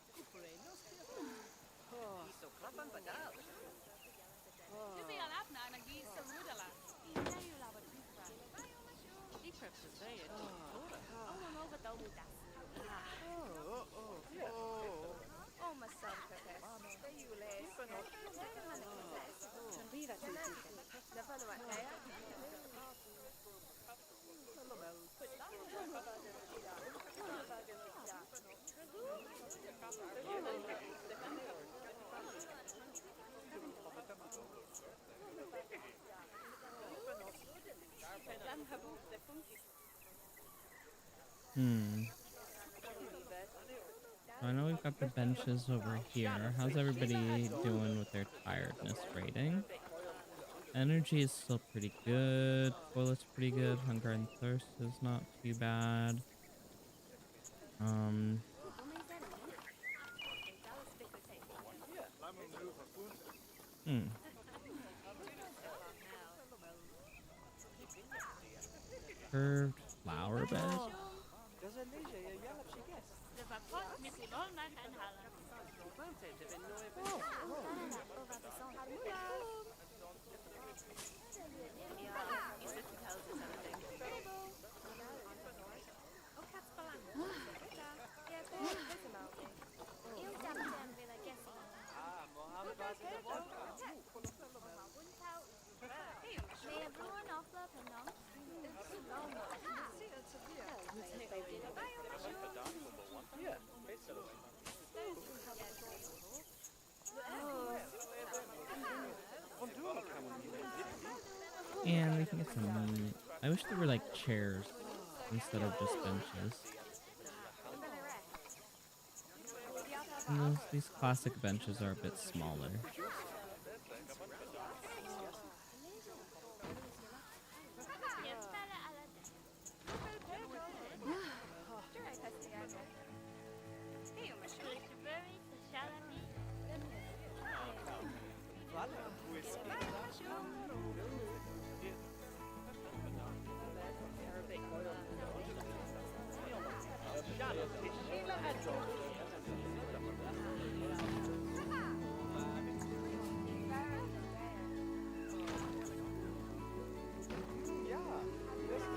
I know we've got the benches over here. How's everybody doing with their tiredness rating? Energy is still pretty good. Toilet's pretty good. Hunger and thirst is not too bad. Curved flower bed. And we can get some. I wish there were like chairs instead of just benches. And these classic benches are a bit smaller.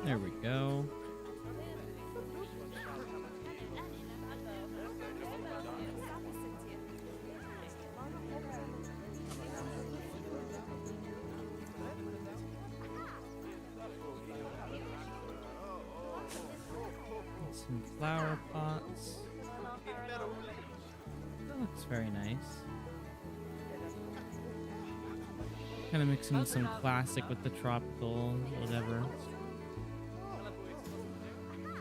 There we go. Some flower pots. That looks very nice. Kind of mixing some classic with the tropical, whatever.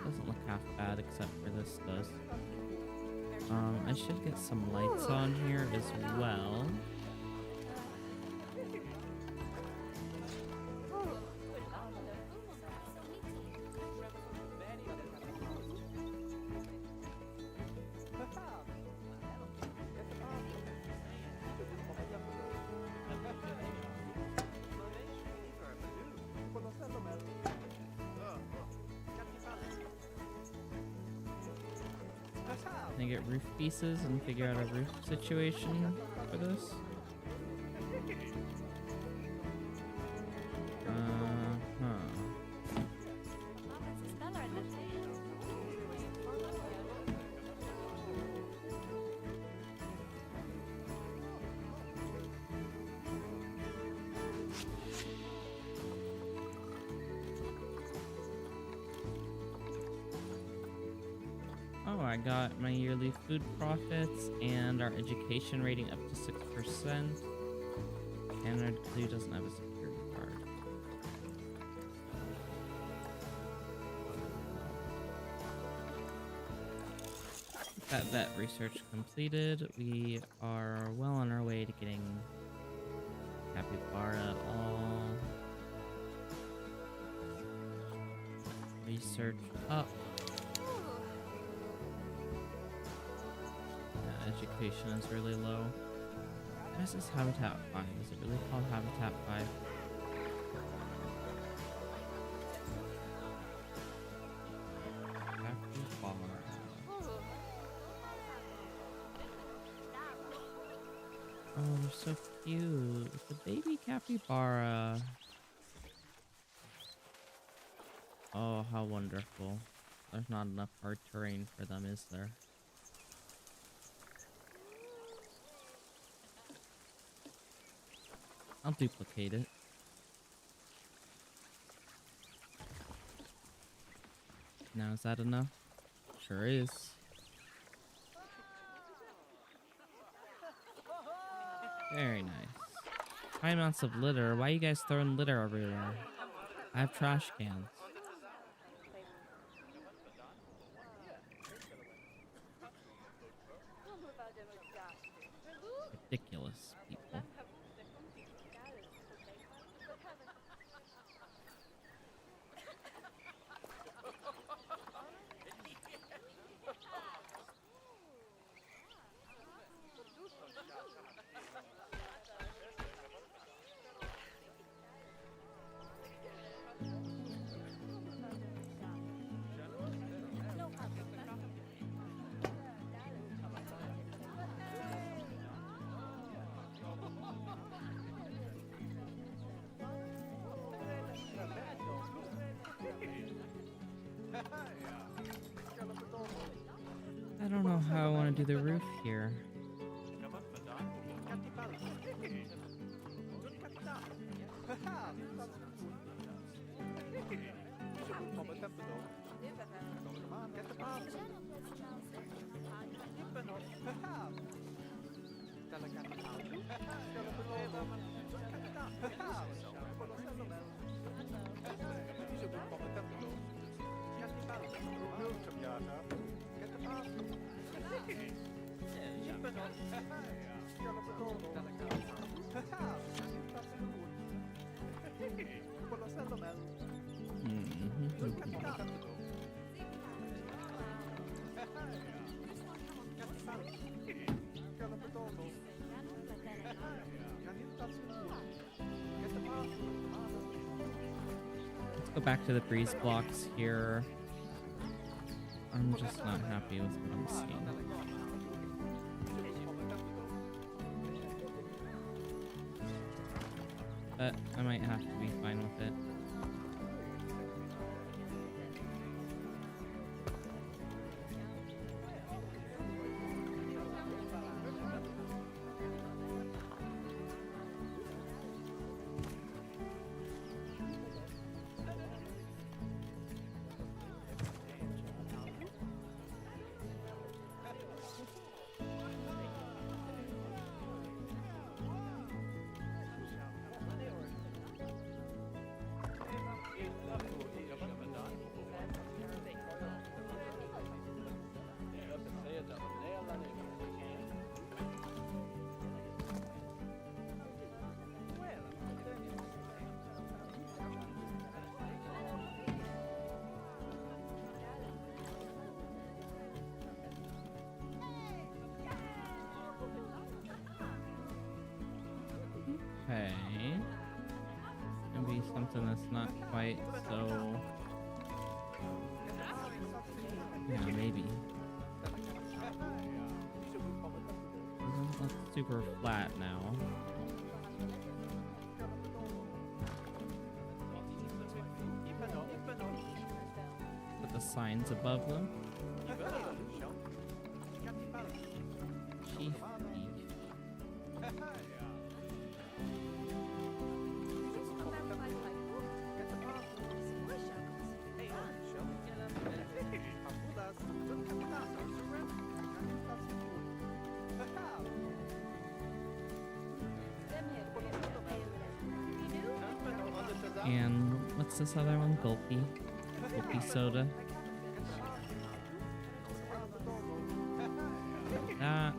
Doesn't look half bad, except for this does. I should get some lights on here as well. Can I get roof pieces and figure out a roof situation for this? Oh, I got my yearly food profits and our education rating up to 6%. Canada clearly doesn't have a security card. That vet research completed. We are well on our way to getting capybara all research up. Education is really low. What is this Habitat 5? Is it really called Habitat 5? Capybara. Oh, they're so cute. The baby capybara. Oh, how wonderful. There's not enough hard terrain for them, is there? I'll duplicate it. Now, is that enough? Sure is. Very nice. High amounts of litter. Why are you guys throwing litter everywhere? I have trash cans. Ridiculous people. I don't know how I want to do the roof here. Let's go back to the breeze blocks here. I'm just not happy with what I'm seeing. But I might have to be fine with it. Okay. Maybe something that's not quite so... Yeah, maybe. That's super flat now. Put the signs above them. Chief Peak. And what's this other one? Gulpy? Gulpy soda? That.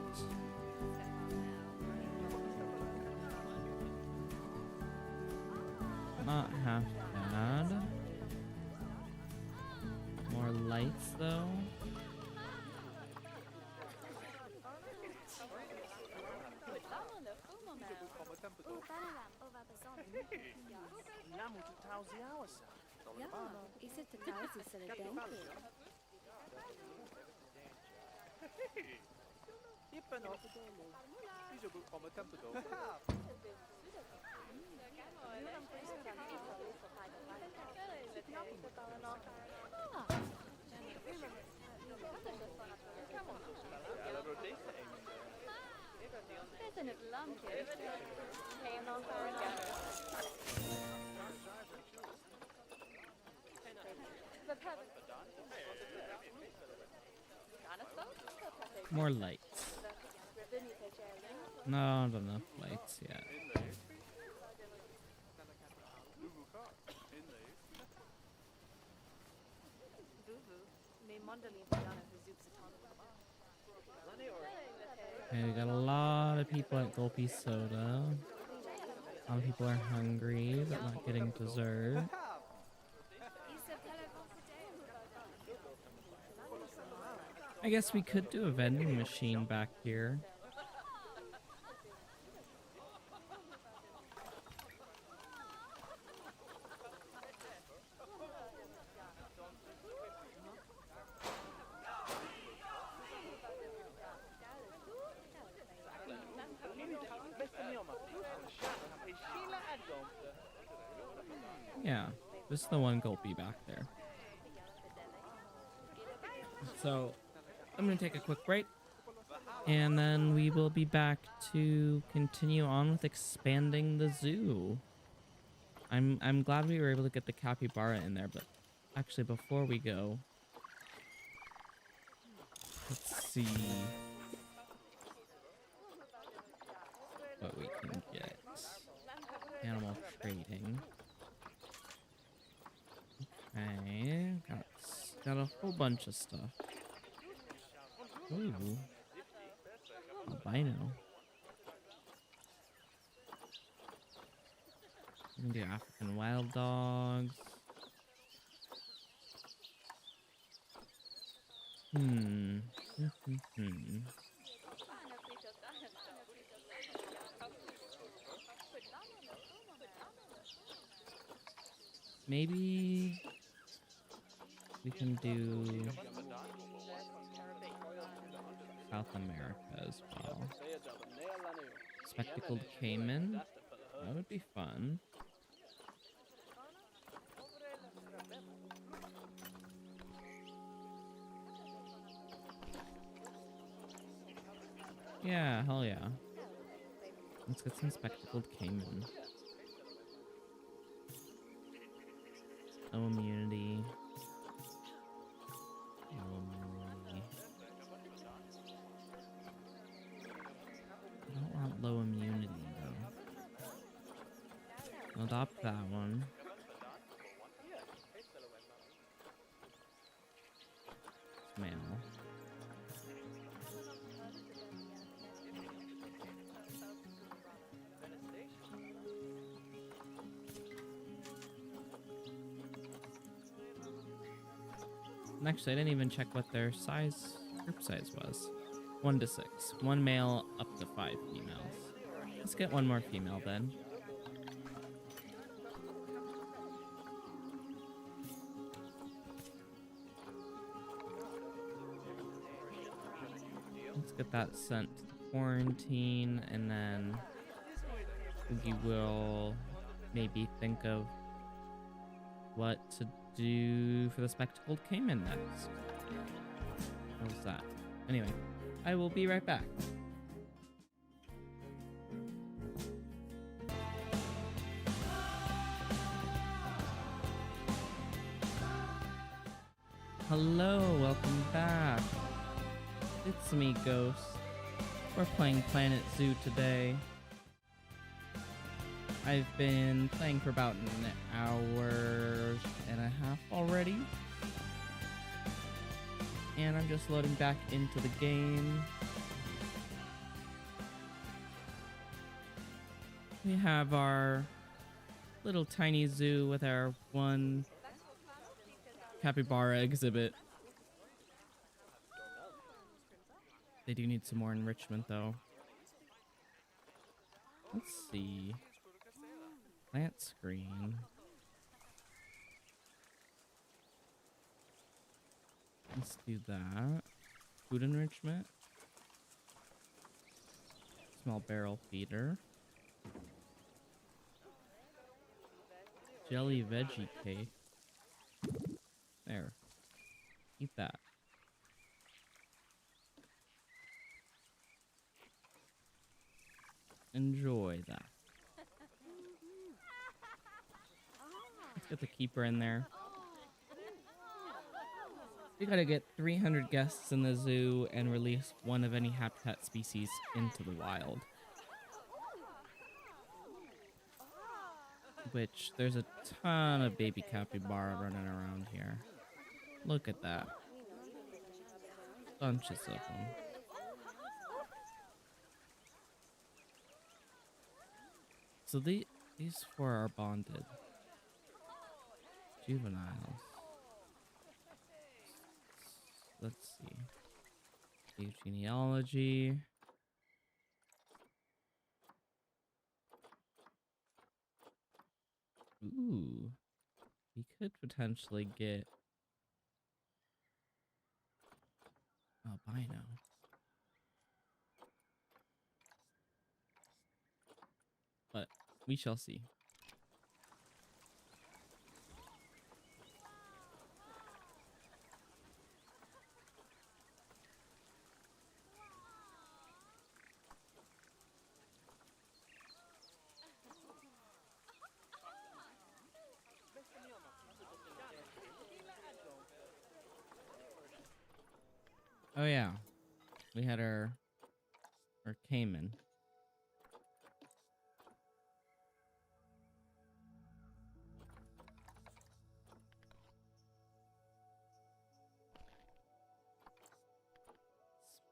Not half bad. More lights though. More lights. No, not enough lights yet. Okay, we got a lot of people at Gulpy Soda. A lot of people are hungry, but not getting dessert. I guess we could do a vending machine back here. Yeah, this is the one Gulpy back there. So I'm gonna take a quick break, and then we will be back to continue on with expanding the zoo. I'm glad we were able to get the capybara in there, but actually before we go, let's see what we can get. Animal trading. Okay, got a whole bunch of stuff. Ooh, albino. We can do African wild dogs. Maybe we can do South America as well. Spectacled caiman. That would be fun. Yeah, hell yeah. Let's get some spectacled caiman. No immunity. No immunity. I don't want low immunity though. I'll adopt that one. It's male. And actually, I didn't even check what their group size was. 1 to 6. 1 male, up to 5 females. Let's get one more female then. Let's get that sent to quarantine, and then we will maybe think of what to do for the spectacled caiman next. What was that? Anyway, I will be right back. Hello, welcome back. It's me, Ghost. We're playing Planet Zoo today. I've been playing for about an hour and a half already. And I'm just loading back into the game. We have our little tiny zoo with our one capybara exhibit. They do need some more enrichment though. Let's see. Plant screen. Let's do that. Food enrichment. Small barrel feeder. Jelly veggie cake. There. Eat that. Enjoy that. Let's get the keeper in there. We gotta get 300 guests in the zoo and release one of any habitat species into the wild. Which, there's a ton of baby capybara running around here. Look at that. Bunches of them. So these four are bonded. Juveniles. Let's see. Genealogy. Ooh. We could potentially get albino. But we shall see. Oh yeah, we had our Cayman.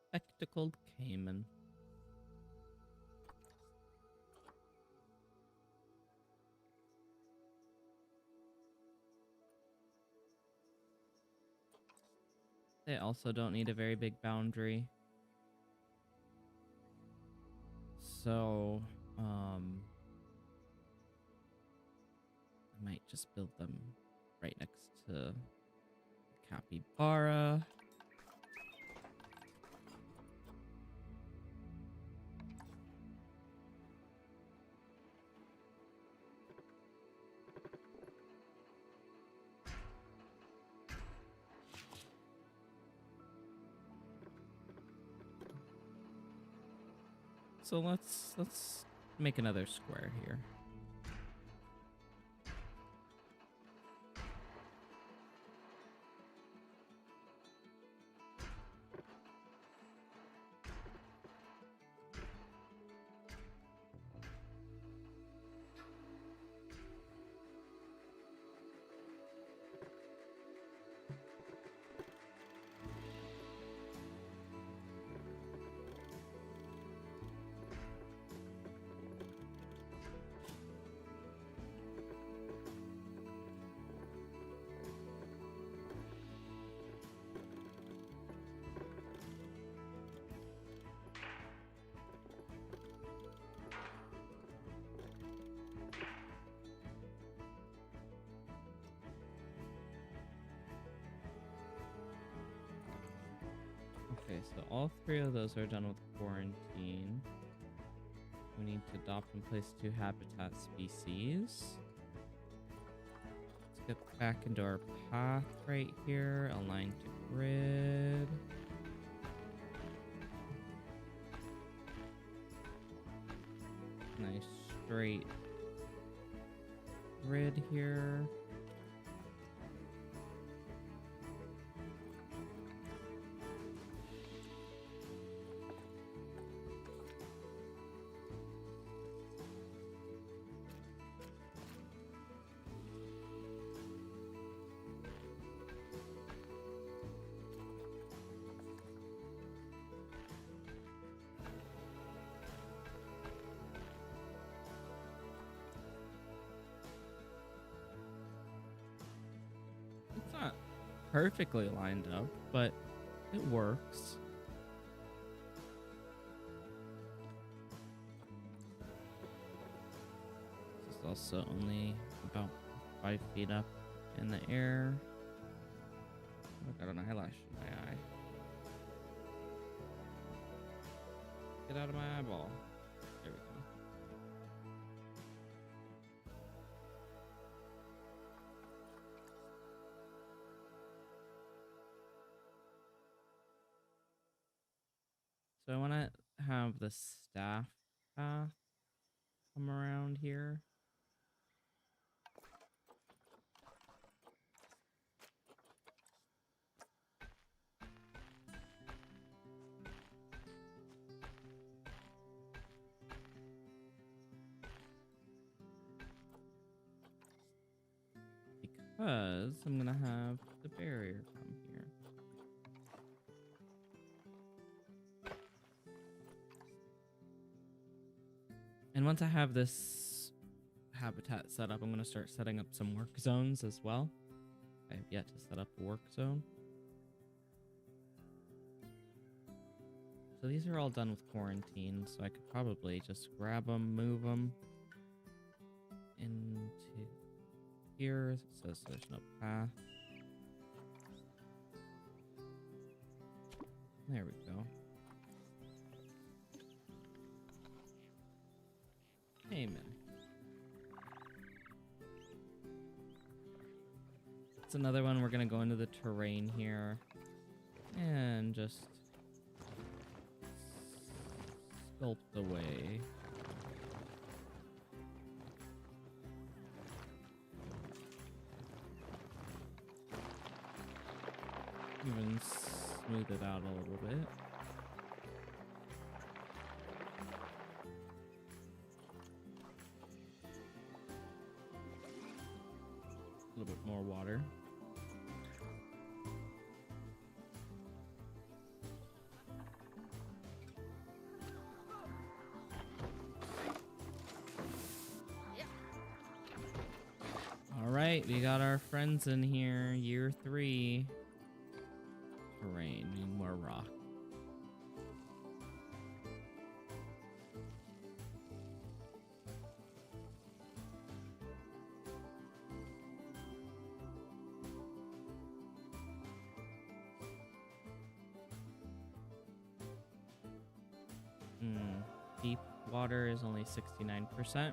Spectacled Cayman. They also don't need a very big boundary. So, I might just build them right next to capybara. So let's make another square here. Okay, so all three of those are done with quarantine. We need to adopt and place 2 habitat species. Let's get back into our path right here. Align to grid. Nice straight grid here. It's not perfectly lined up, but it works. This is also only about 5 feet up in the air. I got an eyelash in my eye. Get out of my eyeball. There we go. So I want to have the staff path come around here. because I'm gonna have the barrier come here. And once I have this habitat set up, I'm gonna start setting up some work zones as well. I have yet to set up a work zone. So these are all done with quarantine, so I could probably just grab them, move them into here. It says there's no path. There we go. Amen. It's another one. We're gonna go into the terrain here and just sculpt away. Even smooth it out a little bit. A little bit more water. All right, we got our friends in here. Year 3. Terrain, need more rock. Deep water is only 69%.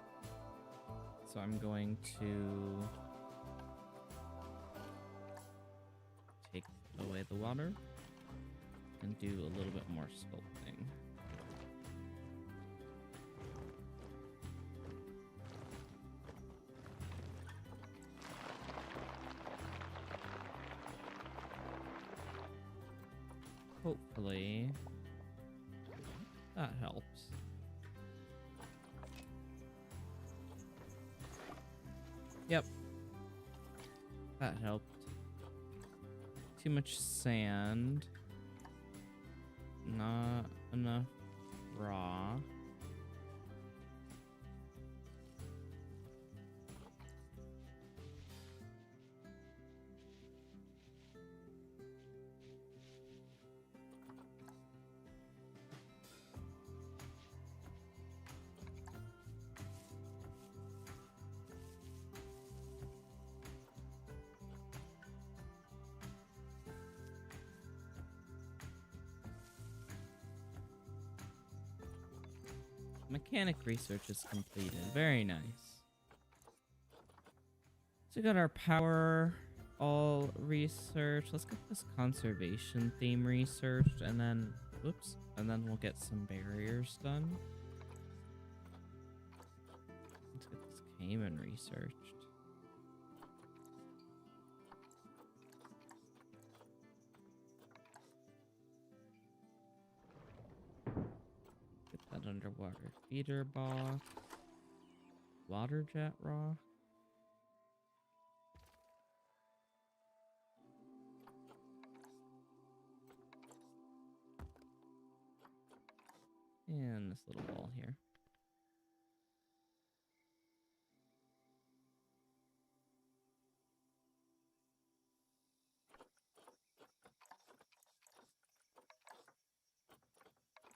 So I'm going to take away the water and do a little bit more sculpting. Hopefully that helps. Yep. That helped. Too much sand. Not enough raw. Mechanic research is completed. Very nice. So we got our power all researched. Let's get this conservation theme researched and then, whoops, and then we'll get some barriers done. Let's get this caiman researched. Underwater feeder box, water jet rock, and this little ball here.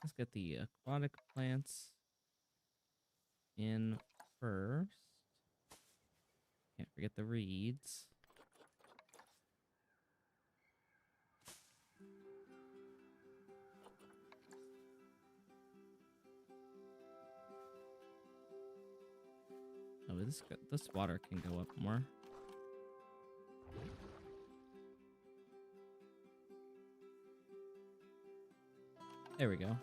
Let's get the aquatic plants in first. Can't forget the reeds. Oh, this water can go up more. There we go.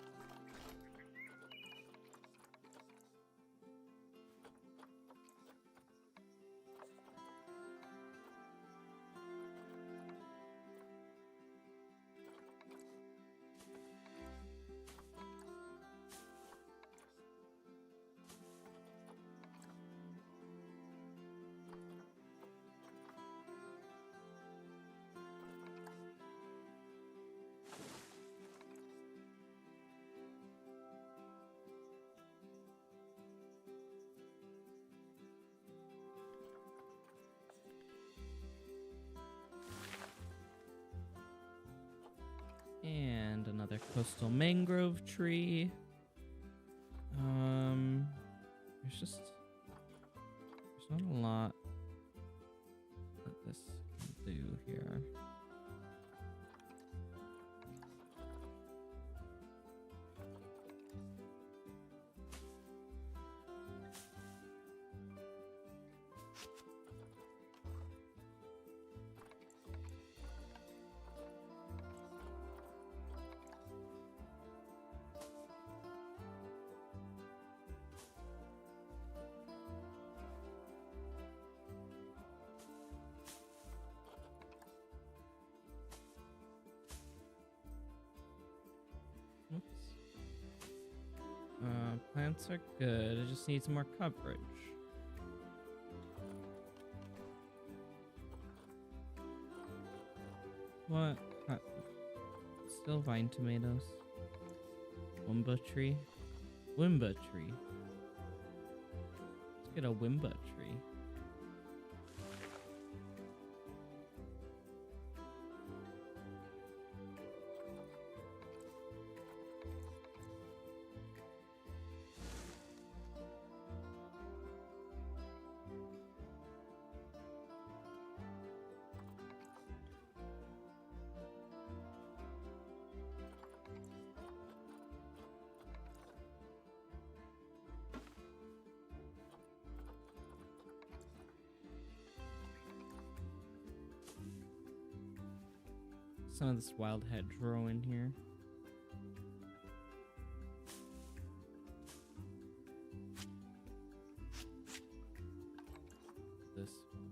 another coastal mangrove tree. There's not a lot that this can do here. Plants are good. It just needs more coverage. What? Still vine tomatoes. Wimba tree. Wimba tree. Let's get a Wimba tree. Some of this wild hedgerow in here. This one.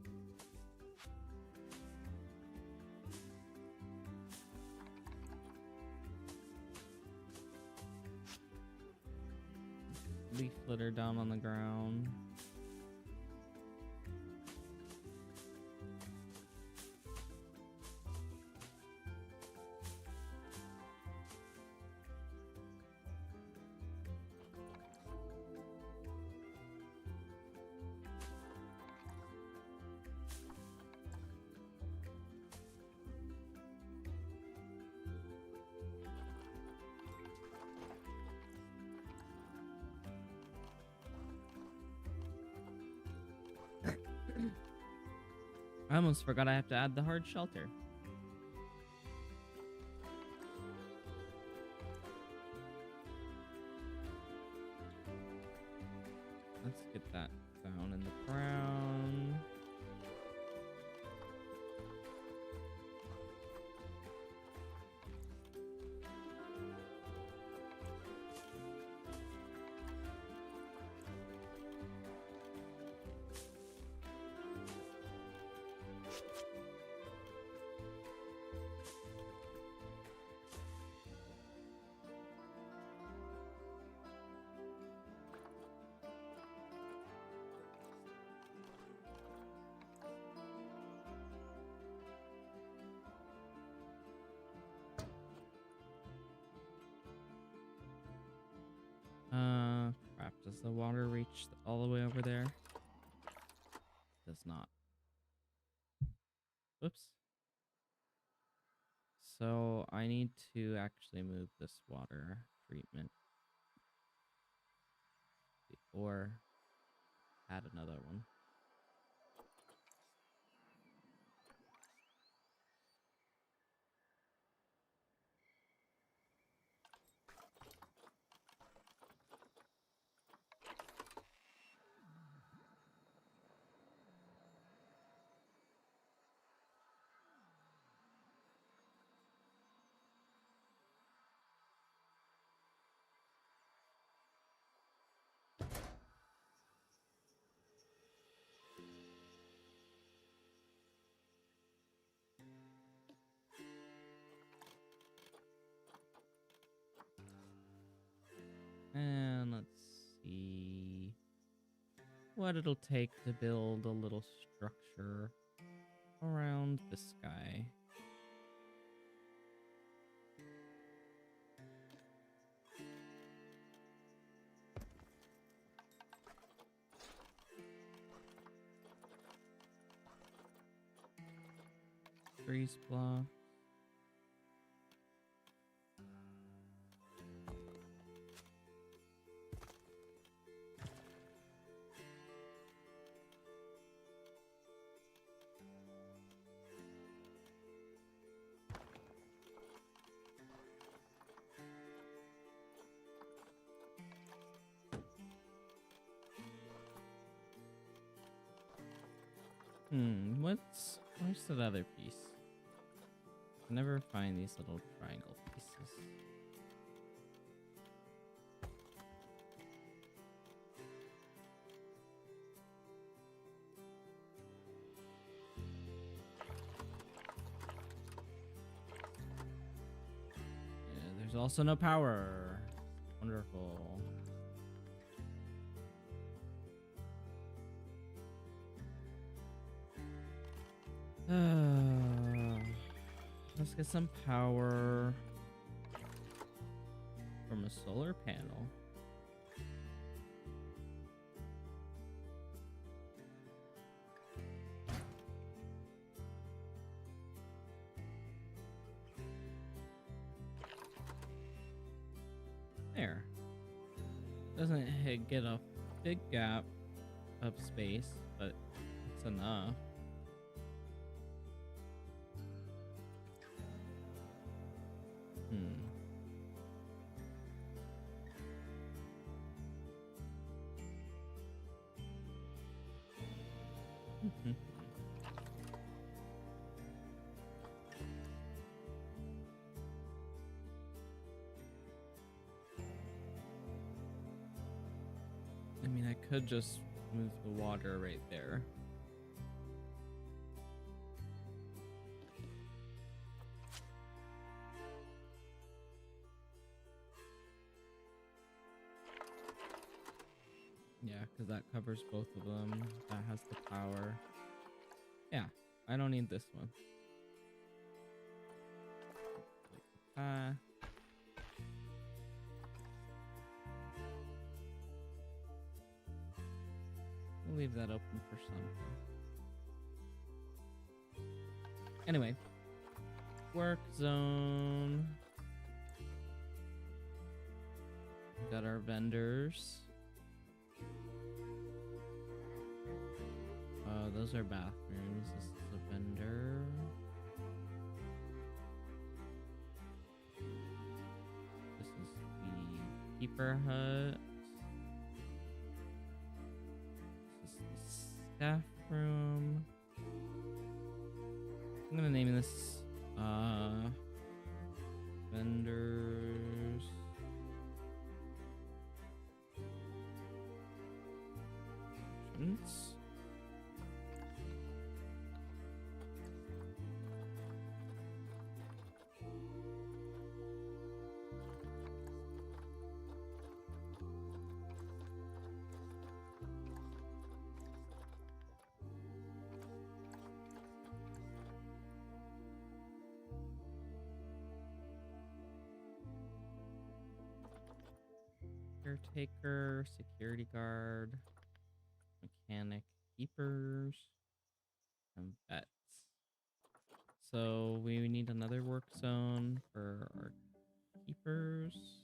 Leaf litter down on the ground. I almost forgot I have to add the hard shelter. Let's get that down in the ground. Crap, does the water reach all the way over there? Does not. Whoops. So I need to actually move this water treatment. Or add another one. And let's see what it'll take to build a little structure around this guy. Trees block. Where's that other piece? I never find these little triangle pieces. Yeah, there's also no power. Wonderful. Let's get some power from a solar panel. There. Doesn't get a big gap of space, but it's enough. I mean, I could just move the water right there. Yeah, because that covers both of them. That has the power. Yeah, I don't need this one. We'll leave that open for something. Anyway, work zone. We got our vendors. Those are bathrooms. This is a vendor. This is the keeper hut. This is the staff room. I'm gonna name this vendors. Options. Caretaker, security guard, mechanic, keepers, and vets. So we need another work zone for our keepers.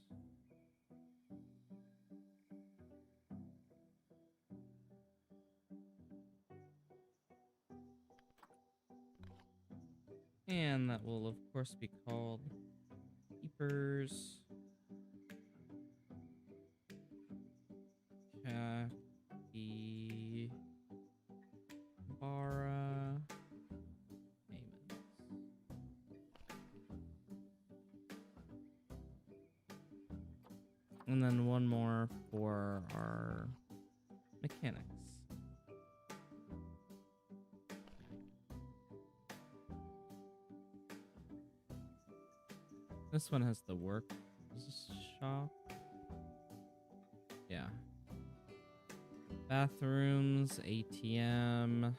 And that will of course be called keepers. Capybara payments. And then one more for our mechanics. This one has the work shop. Yeah. Bathrooms, ATM,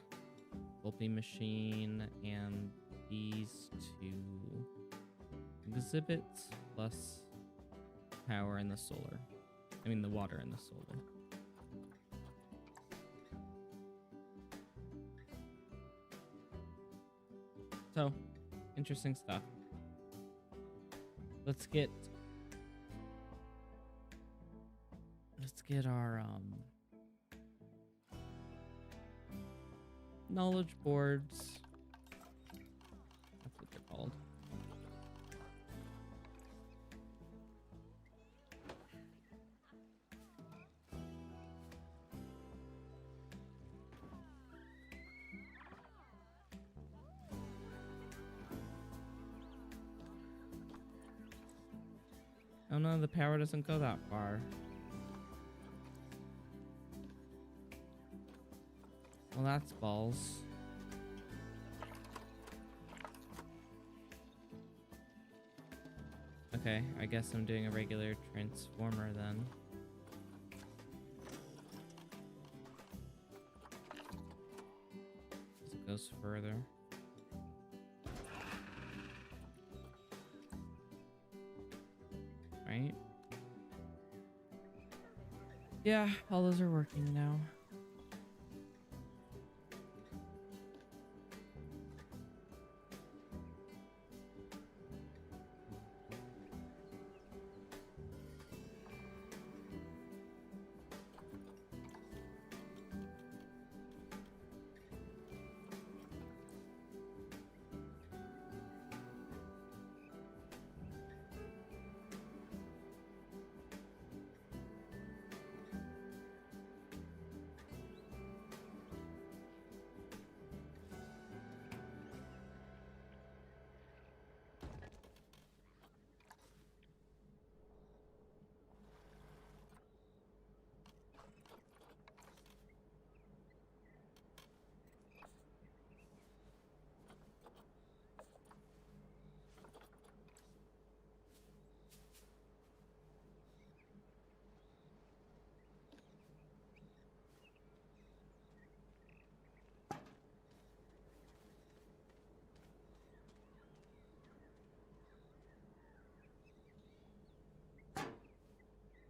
gulping machine, and these two exhibits plus power in the solar. I mean the water in the solar. So, interesting stuff. Let's get our knowledge boards. That's what they're called. Oh no, the power doesn't go that far. Well, that's balls. Okay, I guess I'm doing a regular transformer then. As it goes further. Right? Yeah, all those are working now.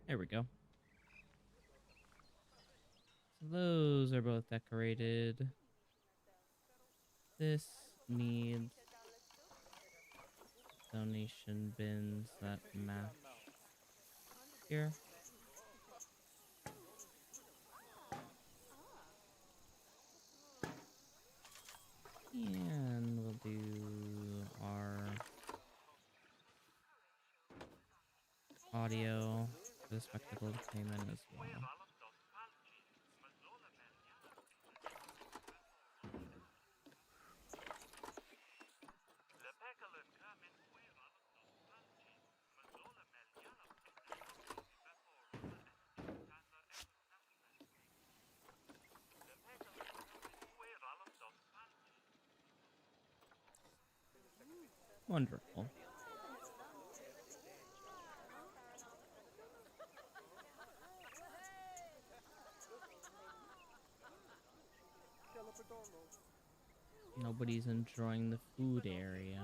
There we go. So those are both decorated. This needs donation bins that match here. And we'll do our audio for the spectacle payment as well. Wonderful. Nobody's enjoying the food area.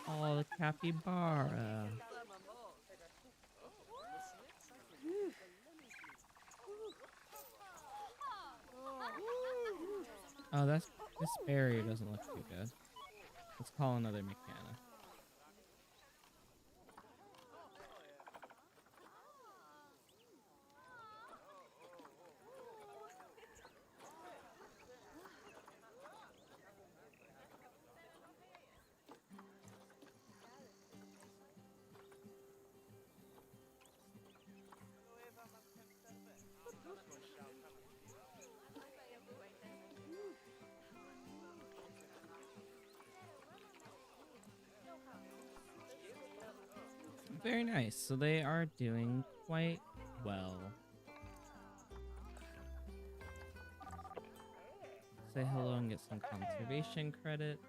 Oh, the capybara. Oh, this barrier doesn't look too good. Let's call another mechanic. Very nice. So they are doing quite well. Say hello and get some conservation credits.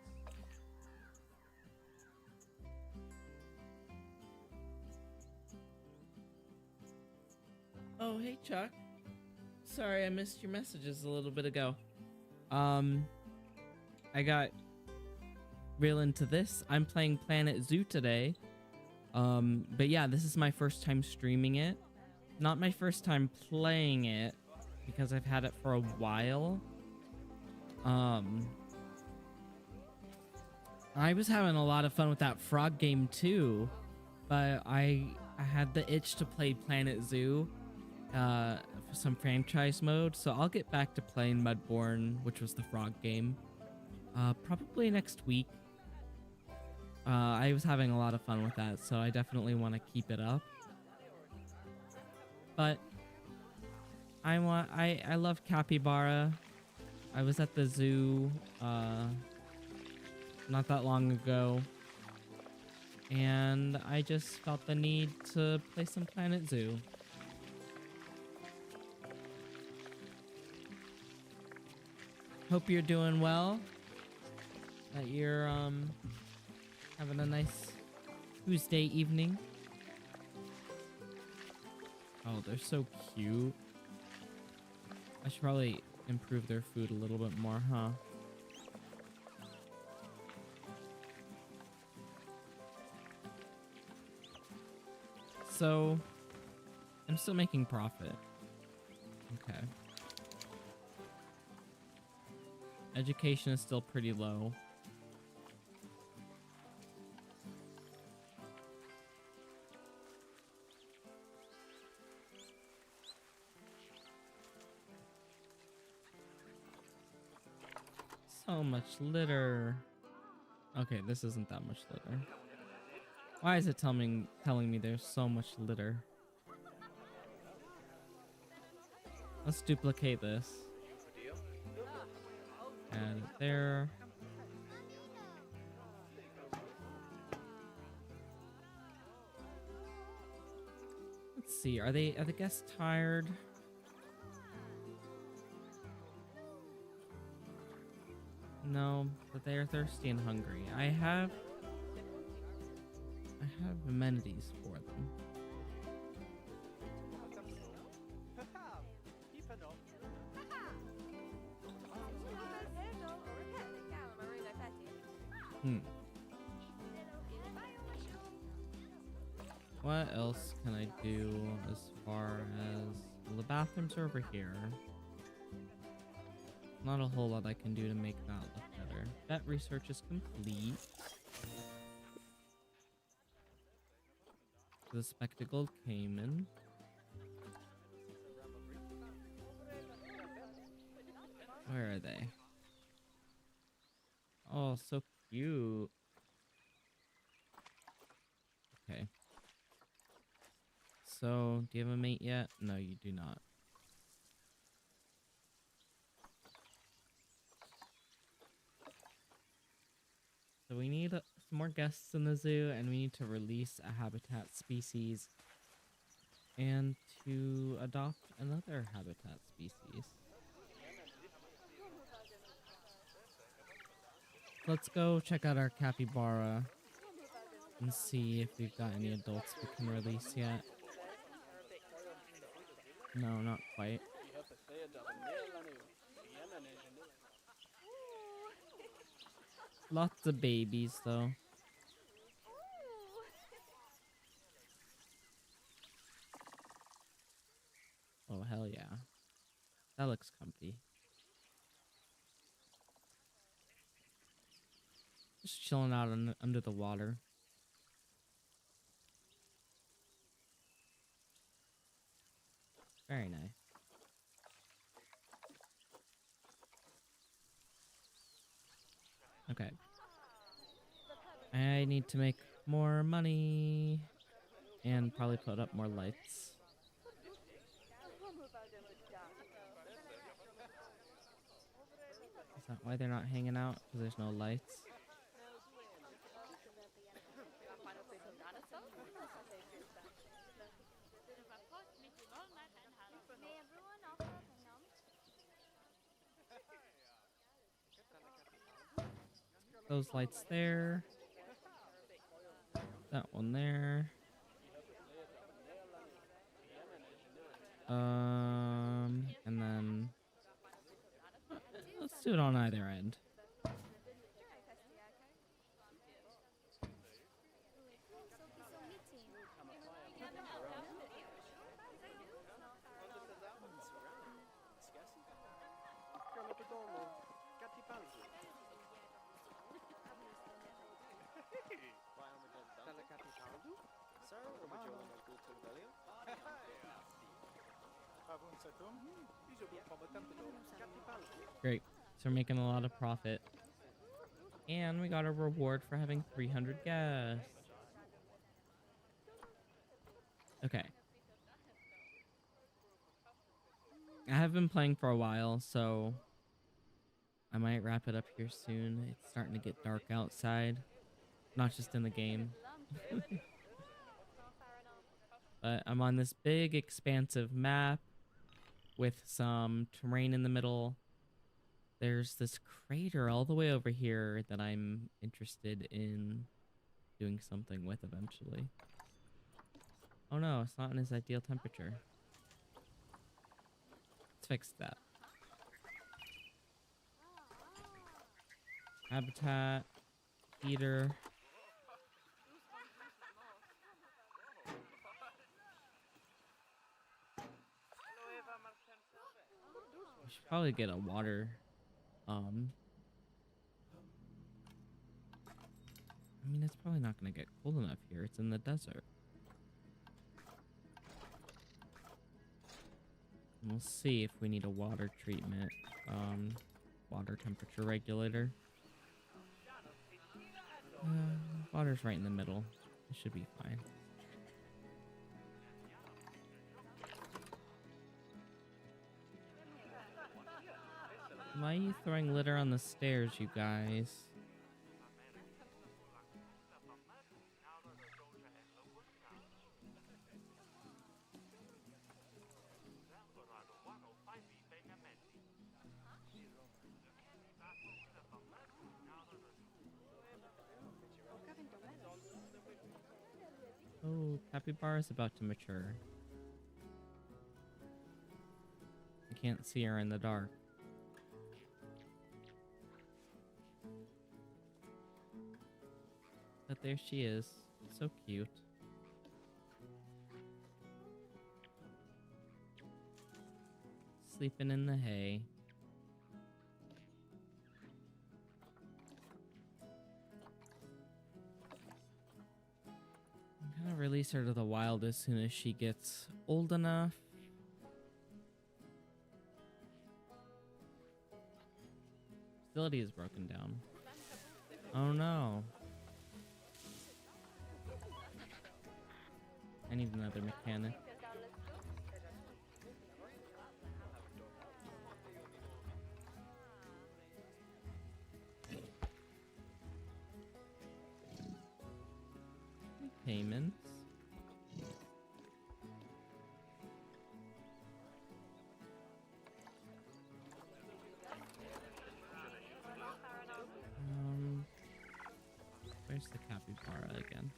Oh, hey Chuck. Sorry I missed your messages a little bit ago. I got real into this. I'm playing Planet Zoo today. But yeah, this is my first time streaming it. Not my first time playing it, because I've had it for a while. I was having a lot of fun with that frog game too, but I had the itch to play Planet Zoo, for some franchise mode, so I'll get back to playing Mudbourne, which was the frog game, probably next week. I was having a lot of fun with that, so I definitely want to keep it up. But I love capybara. I was at the zoo not that long ago, and I just felt the need to play some Planet Zoo. Hope you're doing well. That you're having a nice Tuesday evening. Oh, they're so cute. I should probably improve their food a little bit more, huh? So, I'm still making profit. Okay. Education is still pretty low. So much litter. Okay, this isn't that much litter. Why is it telling me there's so much litter? Let's duplicate this. Add it there. Let's see. Are the guests tired? No, but they are thirsty and hungry. I have amenities for them. What else can I do as far as... Well, the bathrooms are over here. Not a whole lot I can do to make that look better. That research is complete. The spectacled caiman. Where are they? Oh, so cute. Okay. So, do you have a mate yet? No, you do not. So we need some more guests in the zoo, and we need to release a habitat species and to adopt another habitat species. Let's go check out our capybara and see if we've got any adults we can release yet. No, not quite. Lots of babies, though. Oh, hell yeah. That looks comfy. Just chilling out under the water. Very nice. Okay. I need to make more money and probably put up more lights. Is that why they're not hanging out? Because there's no lights? Those lights there. That one there. And then let's do it on either end. Great. So we're making a lot of profit. And we got a reward for having 300 guests. Okay. I have been playing for a while, so I might wrap it up here soon. It's starting to get dark outside, not just in the game. But I'm on this big, expansive map with some terrain in the middle. There's this crater all the way over here that I'm interested in doing something with eventually. Oh no, it's not in its ideal temperature. Let's fix that. Habitat, heater. We should probably get a water. I mean, it's probably not going to get cold enough here. It's in the desert. And we'll see if we need a water treatment. Water temperature regulator. Water's right in the middle. It should be fine. Why are you throwing litter on the stairs, you guys? Oh, capybara is about to mature. I can't see her in the dark. But there she is. So cute. Sleeping in the hay. I'm gonna release her to the wild as soon as she gets old enough. Facility is broken down. Oh no. I need another mechanic. Payments. Where's the capybara again?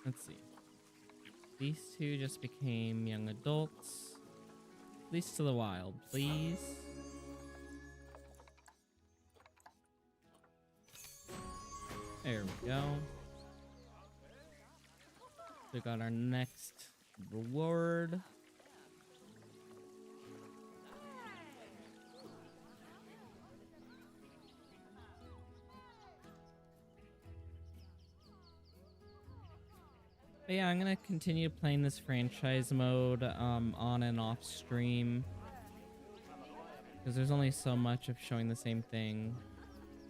Let's see. These two just became young adults. Release to the wild, please. There we go. We got our next reward. But yeah, I'm gonna continue playing this franchise mode on and off stream, because there's only so much of showing the same thing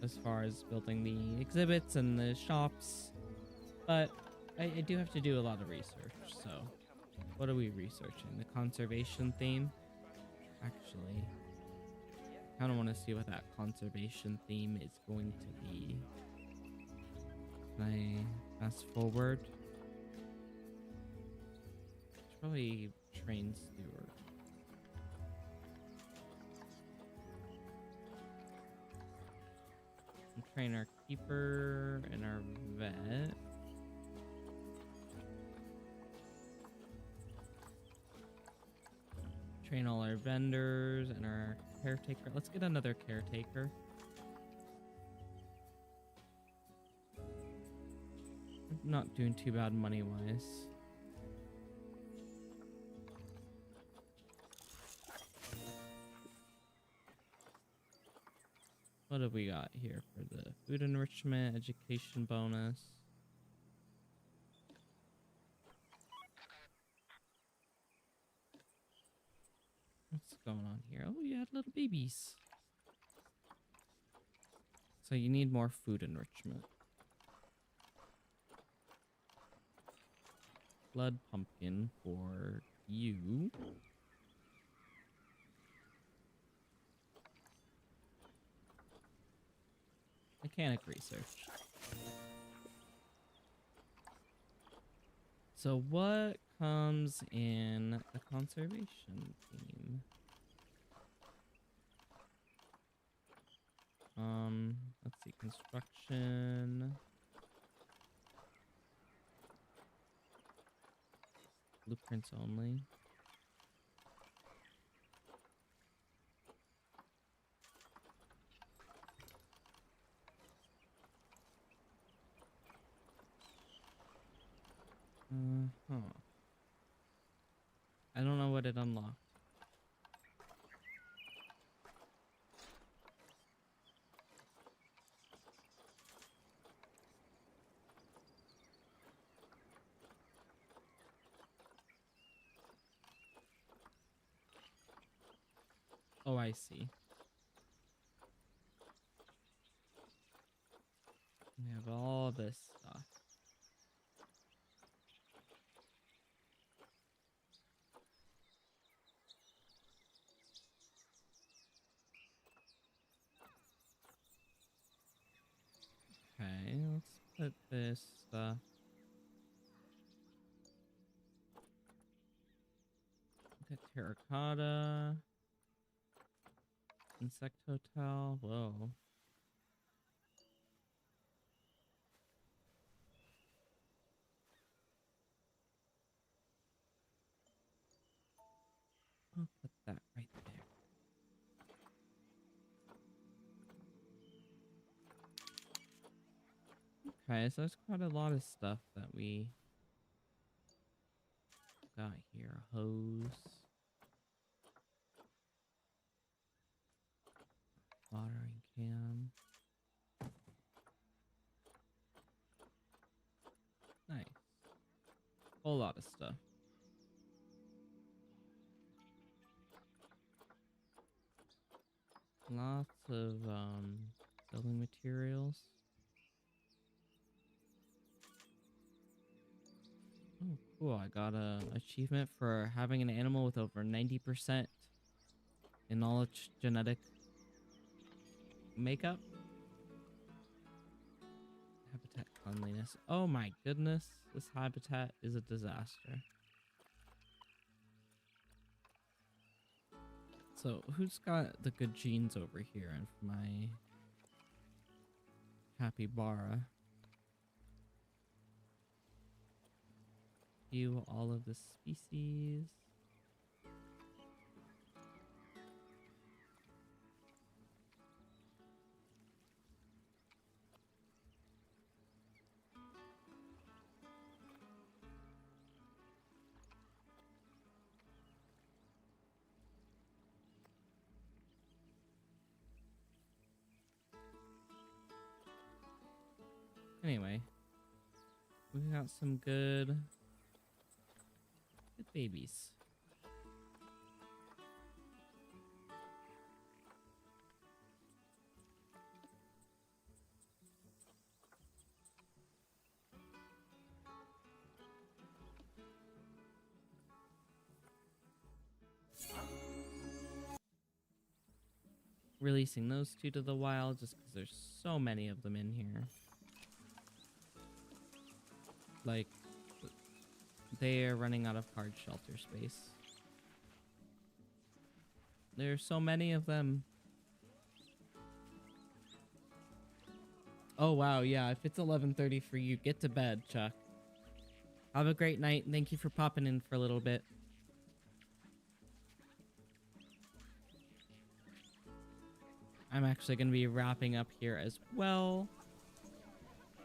as far as building the exhibits and the shops. But I do have to do a lot of research, so what are we researching? The conservation theme? Actually, I kind of want to see what that conservation theme is going to be. Can I fast forward? Probably train steward. And train our keeper and our vet. Train all our vendors and our caretaker. Let's get another caretaker. I'm not doing too bad money-wise. What have we got here for the food enrichment, education bonus? going on here? Oh, you had little babies. So you need more food enrichment. Blood pumpkin for you. Mechanic research. So what comes in the conservation theme? Let's see, construction. Blueprints only. I don't know what it unlocked. Oh, I see. We have all this stuff. Okay, let's put this stuff. Got terracotta. Insect hotel. Whoa. I'll put that right there. Okay, so there's quite a lot of stuff that we got here. Hose. Watering can. Nice. Whole lot of stuff. Lots of building materials. Oh, cool. I got a achievement for having an animal with over 90% in all its genetic makeup. Habitat cleanliness. Oh my goodness. This habitat is a disaster. So, who's got the good genes over here and for my capybara? View all of the species. Anyway, we got some good babies. Releasing those two to the wild just because there's so many of them in here. Like, they're running out of hard shelter space. There's so many of them. Oh wow, yeah, if it's 11:30 for you, get to bed, Chuck. Have a great night. Thank you for popping in for a little bit. I'm actually going to be wrapping up here as well.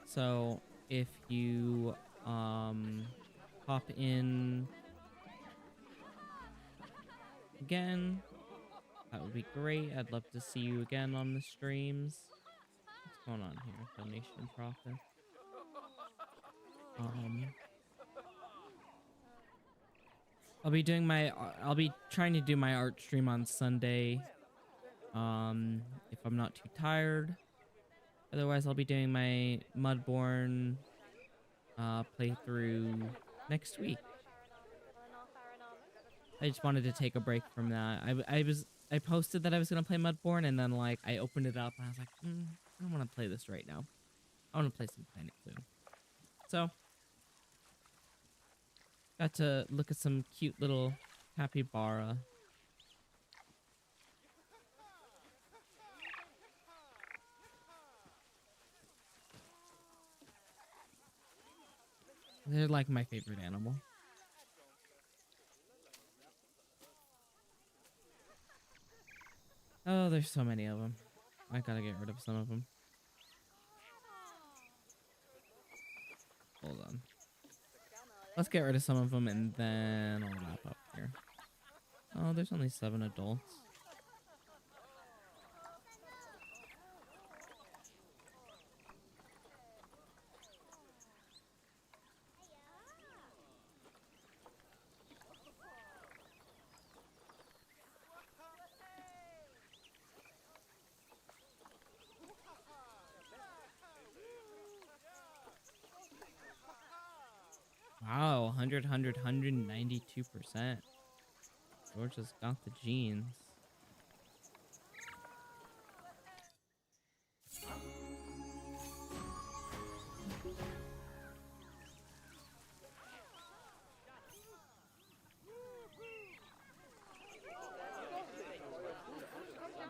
So if you pop in again, that would be great. I'd love to see you again on the streams. What's going on here? Donation profit. I'll be trying to do my art stream on Sunday. If I'm not too tired. Otherwise, I'll be doing my Mudborn playthrough next week. I just wanted to take a break from that. I posted that I was gonna play Mudborn, and then like I opened it up and I was like, I don't want to play this right now. I want to play some Planet Zoo. So got to look at some cute little capybara. They're like my favorite animal. Oh, there's so many of them. I gotta get rid of some of them. Hold on. Let's get rid of some of them and then I'll wrap up here. Oh, there's only 7 adults. Wow, 192%. George has got the genes.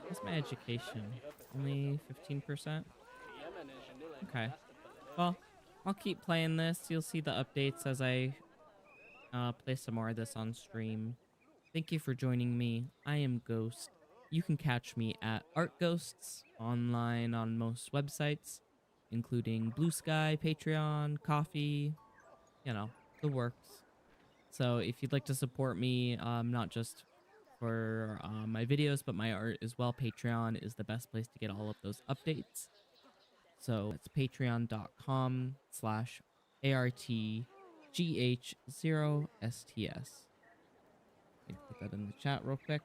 What's my education? Only 15%? Okay. Well, I'll keep playing this. You'll see the updates as I play some more of this on stream. Thank you for joining me. I am Ghost. You can catch me at Art Ghosts online on most websites, including Blue Sky, Patreon, Coffee, you know, the works. So if you'd like to support me, not just for my videos, but my art as well, Patreon is the best place to get all of those updates. So it's patreon.com/ARTGH0STS. Put that in the chat real quick.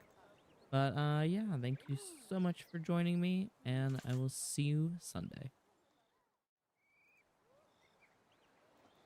But yeah, thank you so much for joining me, and I will see you Sunday.